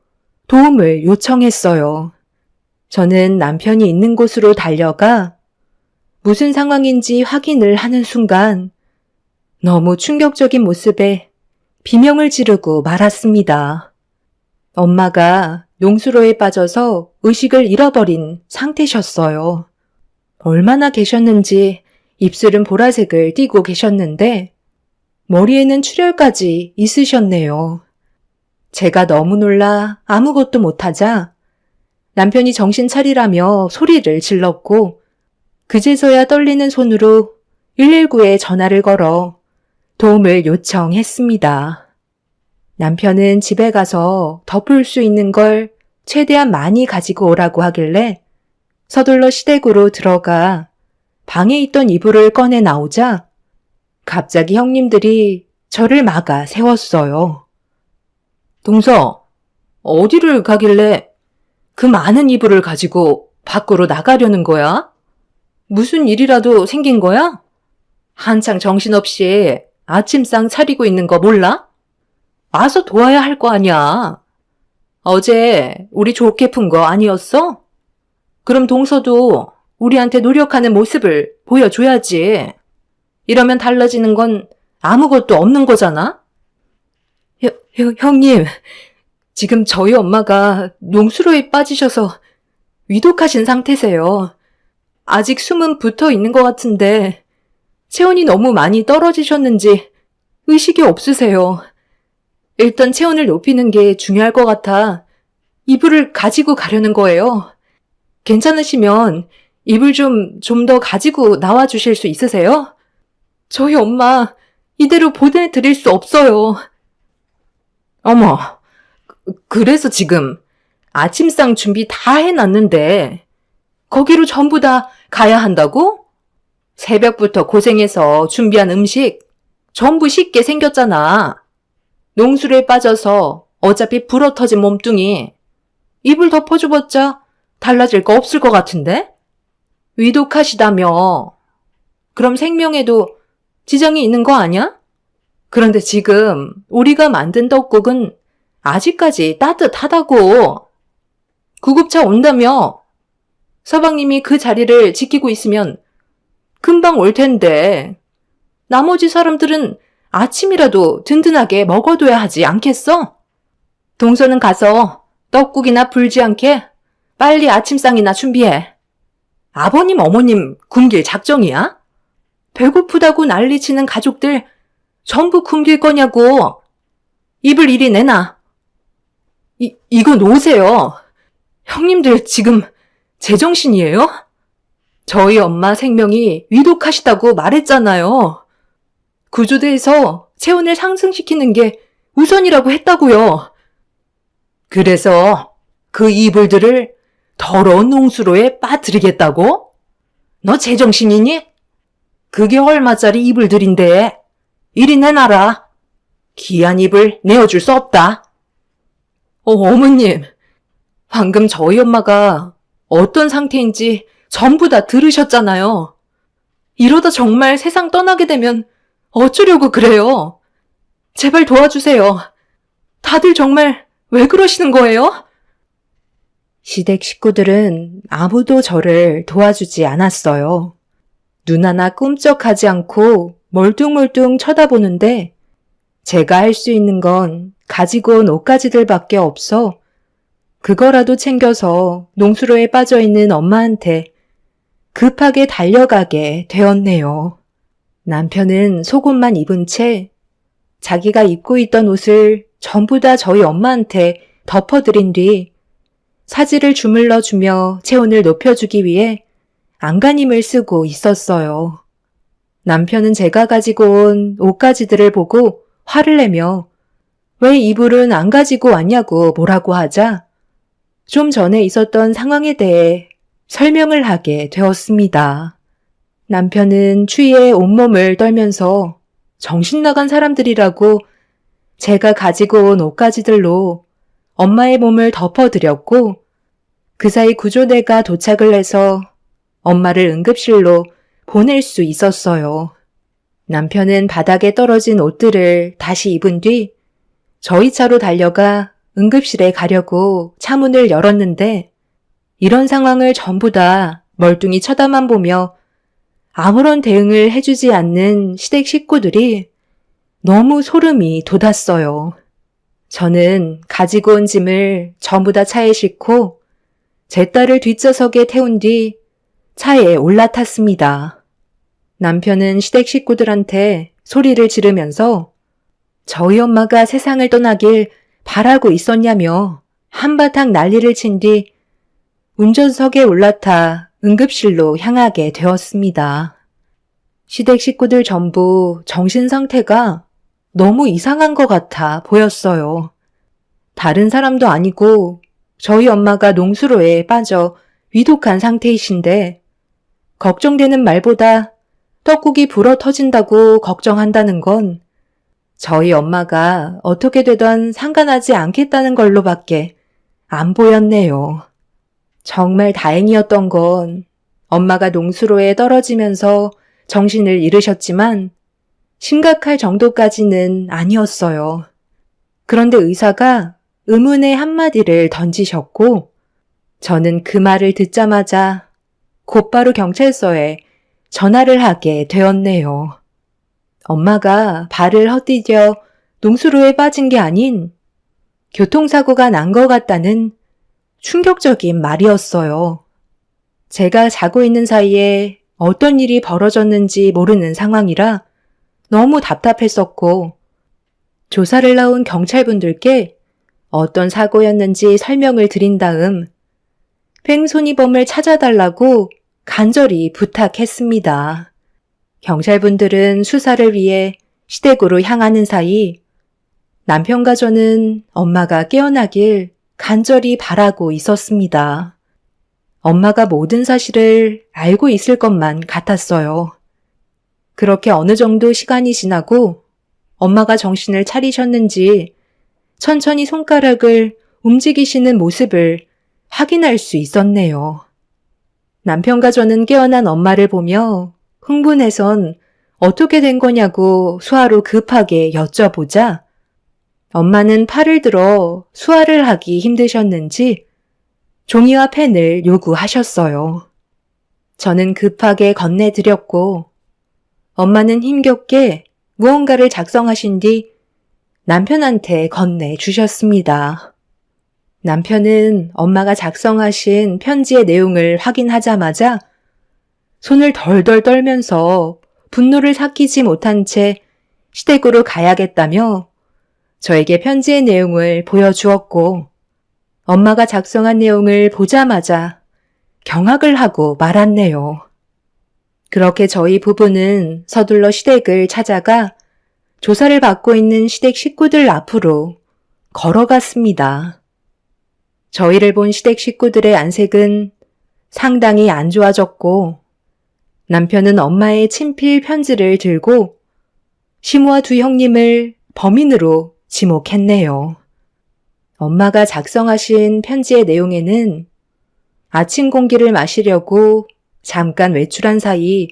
도움을 요청했어요. 저는 남편이 있는 곳으로 달려가 무슨 상황인지 확인을 하는 순간 너무 충격적인 모습에 비명을 지르고 말았습니다. 엄마가 농수로에 빠져서 의식을 잃어버린 상태셨어요. 얼마나 계셨는지 입술은 보라색을 띠고 계셨는데 머리에는 출혈까지 있으셨네요. 제가 너무 놀라 아무것도 못하자 남편이 정신 차리라며 소리를 질렀고 그제서야 떨리는 손으로 119에 전화를 걸어 도움을 요청했습니다. 남편은 집에 가서 덮을 수 있는 걸 최대한 많이 가지고 오라고 하길래 서둘러 시댁으로 들어가 방에 있던 이불을 꺼내 나오자 갑자기 형님들이 저를 막아 세웠어요. 동서, 어디를 가길래 그 많은 이불을 가지고 밖으로 나가려는 거야? 무슨 일이라도 생긴 거야? 한창 정신없이 아침상 차리고 있는 거 몰라? 와서 도와야 할 거 아니야. 어제 우리 좋게 푼 거 아니었어? 그럼 동서도 우리한테 노력하는 모습을 보여줘야지. 이러면 달라지는 건 아무것도 없는 거잖아? 형님, 지금 저희 엄마가 농수로에 빠지셔서 위독하신 상태세요. 아직 숨은 붙어 있는 것 같은데 체온이 너무 많이 떨어지셨는지 의식이 없으세요. 일단 체온을 높이는 게 중요할 것 같아 이불을 가지고 가려는 거예요. 괜찮으시면 이불 좀 더 가지고 나와 주실 수 있으세요? 저희 엄마 이대로 보내드릴 수 없어요. 어머, 그래서 지금 아침상 준비 다 해놨는데 거기로 전부 다 가야 한다고? 새벽부터 고생해서 준비한 음식 전부 식게 생겼잖아. 농술에 빠져서 어차피 불어터진 몸뚱이 이불 덮어줘봤자 달라질 거 없을 것 같은데? 위독하시다며. 그럼 생명에도 지장이 있는 거 아니야? 그런데 지금 우리가 만든 떡국은 아직까지 따뜻하다고. 구급차 온다며. 서방님이 그 자리를 지키고 있으면 금방 올 텐데 나머지 사람들은 아침이라도 든든하게 먹어둬야 하지 않겠어? 동서는 가서 떡국이나 불지 않게 빨리 아침상이나 준비해. 아버님, 어머님 굶길 작정이야? 배고프다고 난리치는 가족들 전부 굶길 거냐고. 입을 이리 내놔. 이거 놓으세요. 형님들 지금 제정신이에요? 저희 엄마 생명이 위독하시다고 말했잖아요. 구조대에서 체온을 상승시키는 게 우선이라고 했다고요. 그래서 그 이불들을 더러운 농수로에 빠뜨리겠다고? 너 제정신이니? 그게 얼마짜리 이불들인데 이리 내놔라. 귀한 이불 내어줄 수 없다. 어머님, 방금 저희 엄마가 어떤 상태인지 전부 다 들으셨잖아요. 이러다 정말 세상 떠나게 되면 어쩌려고 그래요? 제발 도와주세요. 다들 정말 왜 그러시는 거예요? 시댁 식구들은 아무도 저를 도와주지 않았어요. 눈 하나 꿈쩍하지 않고 멀뚱멀뚱 쳐다보는데 제가 할 수 있는 건 가지고 온 옷가지들밖에 없어 그거라도 챙겨서 농수로에 빠져있는 엄마한테 급하게 달려가게 되었네요. 남편은 속옷만 입은 채 자기가 입고 있던 옷을 전부 다 저희 엄마한테 덮어드린 뒤 사지를 주물러 주며 체온을 높여주기 위해 안간힘을 쓰고 있었어요. 남편은 제가 가지고 온 옷가지들을 보고 화를 내며 왜 이불은 안 가지고 왔냐고 뭐라고 하자 좀 전에 있었던 상황에 대해 설명을 하게 되었습니다. 남편은 추위에 온몸을 떨면서 정신 나간 사람들이라고 제가 가지고 온 옷가지들로 엄마의 몸을 덮어드렸고 그 사이 구조대가 도착을 해서 엄마를 응급실로 보낼 수 있었어요. 남편은 바닥에 떨어진 옷들을 다시 입은 뒤 저희 차로 달려가 응급실에 가려고 차문을 열었는데 이런 상황을 전부 다 멀뚱히 쳐다만 보며 아무런 대응을 해주지 않는 시댁 식구들이 너무 소름이 돋았어요. 저는 가지고 온 짐을 전부 다 차에 싣고 제 딸을 뒷좌석에 태운 뒤 차에 올라탔습니다. 남편은 시댁 식구들한테 소리를 지르면서 저희 엄마가 세상을 떠나길 바라고 있었냐며 한바탕 난리를 친 뒤 운전석에 올라타 응급실로 향하게 되었습니다. 시댁 식구들 전부 정신 상태가 너무 이상한 것 같아 보였어요. 다른 사람도 아니고 저희 엄마가 농수로에 빠져 위독한 상태이신데 걱정되는 말보다 떡국이 불어 터진다고 걱정한다는 건 저희 엄마가 어떻게 되던 상관하지 않겠다는 걸로밖에 안 보였네요. 정말 다행이었던 건 엄마가 농수로에 떨어지면서 정신을 잃으셨지만 심각할 정도까지는 아니었어요. 그런데 의사가 의문의 한마디를 던지셨고 저는 그 말을 듣자마자 곧바로 경찰서에 전화를 하게 되었네요. 엄마가 발을 헛디뎌 농수로에 빠진 게 아닌 교통사고가 난 것 같다는 충격적인 말이었어요. 제가 자고 있는 사이에 어떤 일이 벌어졌는지 모르는 상황이라 너무 답답했었고 조사를 나온 경찰분들께 어떤 사고였는지 설명을 드린 다음 횡손이범을 찾아달라고 간절히 부탁했습니다. 경찰분들은 수사를 위해 시댁으로 향하는 사이 남편과 저는 엄마가 깨어나길 간절히 바라고 있었습니다. 엄마가 모든 사실을 알고 있을 것만 같았어요. 그렇게 어느 정도 시간이 지나고 엄마가 정신을 차리셨는지 천천히 손가락을 움직이시는 모습을 확인할 수 있었네요. 남편과 저는 깨어난 엄마를 보며 흥분해선 어떻게 된 거냐고 수화로 급하게 여쭤보자 엄마는 팔을 들어 수화를 하기 힘드셨는지 종이와 펜을 요구하셨어요. 저는 급하게 건네드렸고 엄마는 힘겹게 무언가를 작성하신 뒤 남편한테 건네주셨습니다. 남편은 엄마가 작성하신 편지의 내용을 확인하자마자 손을 덜덜 떨면서 분노를 삭히지 못한 채 시댁으로 가야겠다며 저에게 편지의 내용을 보여주었고 엄마가 작성한 내용을 보자마자 경악을 하고 말았네요. 그렇게 저희 부부는 서둘러 시댁을 찾아가 조사를 받고 있는 시댁 식구들 앞으로 걸어갔습니다. 저희를 본 시댁 식구들의 안색은 상당히 안 좋아졌고 남편은 엄마의 친필 편지를 들고 시모와 두 형님을 범인으로 지목했네요. 엄마가 작성하신 편지의 내용에는 아침 공기를 마시려고 잠깐 외출한 사이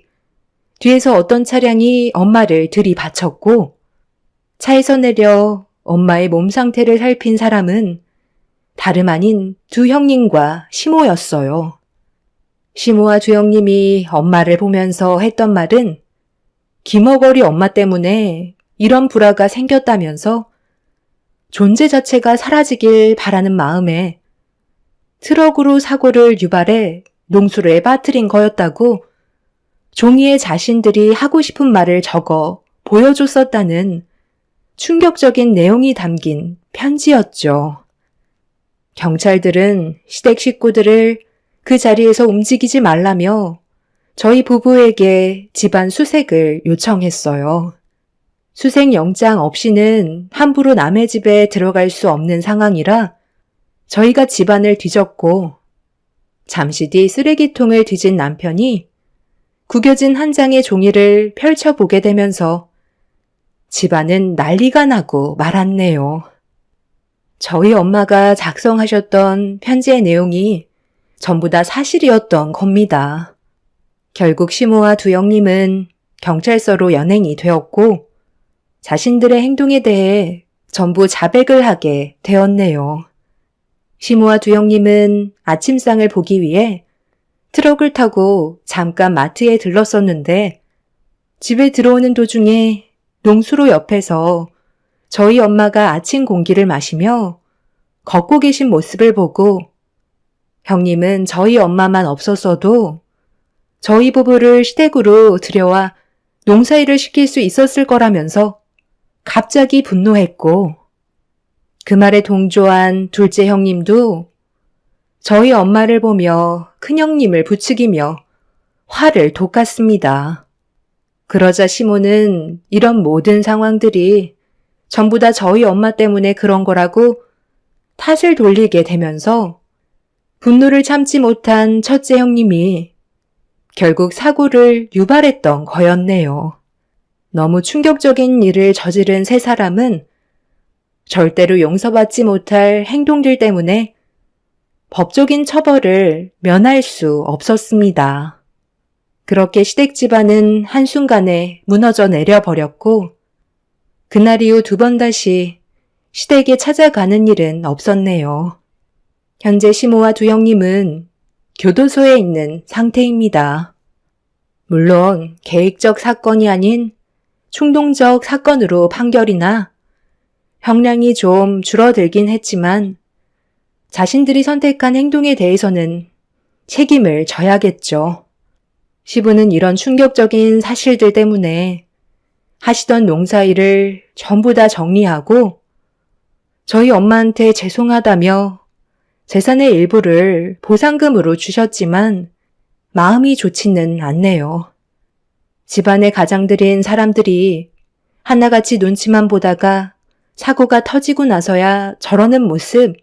뒤에서 어떤 차량이 엄마를 들이받쳤고 차에서 내려 엄마의 몸 상태를 살핀 사람은 다름 아닌 두 형님과 시모였어요. 시모와 두 형님이 엄마를 보면서 했던 말은 기머거리 엄마 때문에 이런 불화가 생겼다면서 존재 자체가 사라지길 바라는 마음에 트럭으로 사고를 유발해 농수로에 빠뜨린 거였다고 종이에 자신들이 하고 싶은 말을 적어 보여줬었다는 충격적인 내용이 담긴 편지였죠. 경찰들은 시댁 식구들을 그 자리에서 움직이지 말라며 저희 부부에게 집안 수색을 요청했어요. 수색 영장 없이는 함부로 남의 집에 들어갈 수 없는 상황이라 저희가 집안을 뒤졌고 잠시 뒤 쓰레기통을 뒤진 남편이 구겨진 한 장의 종이를 펼쳐보게 되면서 집안은 난리가 나고 말았네요. 저희 엄마가 작성하셨던 편지의 내용이 전부 다 사실이었던 겁니다. 결국 시모와 두 형님은 경찰서로 연행이 되었고 자신들의 행동에 대해 전부 자백을 하게 되었네요. 시모와 두 형님은 아침상을 보기 위해 트럭을 타고 잠깐 마트에 들렀었는데 집에 들어오는 도중에 농수로 옆에서 저희 엄마가 아침 공기를 마시며 걷고 계신 모습을 보고 형님은 저희 엄마만 없었어도 저희 부부를 시댁으로 들여와 농사일을 시킬 수 있었을 거라면서 갑자기 분노했고 그 말에 동조한 둘째 형님도 저희 엄마를 보며 큰형님을 부추기며 화를 돋갔습니다. 그러자 시모는 이런 모든 상황들이 전부 다 저희 엄마 때문에 그런 거라고 탓을 돌리게 되면서 분노를 참지 못한 첫째 형님이 결국 사고를 유발했던 거였네요. 너무 충격적인 일을 저지른 세 사람은 절대로 용서받지 못할 행동들 때문에 법적인 처벌을 면할 수 없었습니다. 그렇게 시댁 집안은 한순간에 무너져 내려버렸고 그날 이후 2번 다시 시댁에 찾아가는 일은 없었네요. 현재 시모와 두 형님은 교도소에 있는 상태입니다. 물론 계획적 사건이 아닌 충동적 사건으로 판결이나 형량이 좀 줄어들긴 했지만 자신들이 선택한 행동에 대해서는 책임을 져야겠죠. 시부는 이런 충격적인 사실들 때문에 하시던 농사일을 전부 다 정리하고 저희 엄마한테 죄송하다며 재산의 일부를 보상금으로 주셨지만 마음이 좋지는 않네요. 집안의 가장들인 사람들이 하나같이 눈치만 보다가 사고가 터지고 나서야 저러는 모습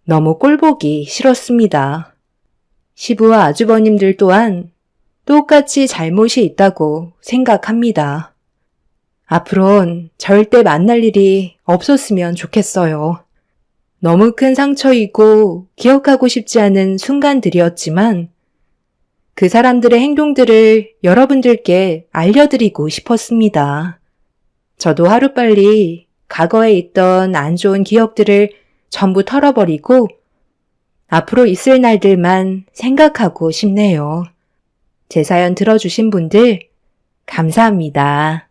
너무 꼴보기 싫었습니다. 시부와 아주버님들 또한 똑같이 잘못이 있다고 생각합니다. 앞으론 절대 만날 일이 없었으면 좋겠어요. 너무 큰 상처이고 기억하고 싶지 않은 순간들이었지만 그 사람들의 행동들을 여러분들께 알려드리고 싶었습니다. 저도 하루빨리 과거에 있던 안 좋은 기억들을 전부 털어버리고 앞으로 있을 날들만 생각하고 싶네요. 제 사연 들어주신 분들 감사합니다.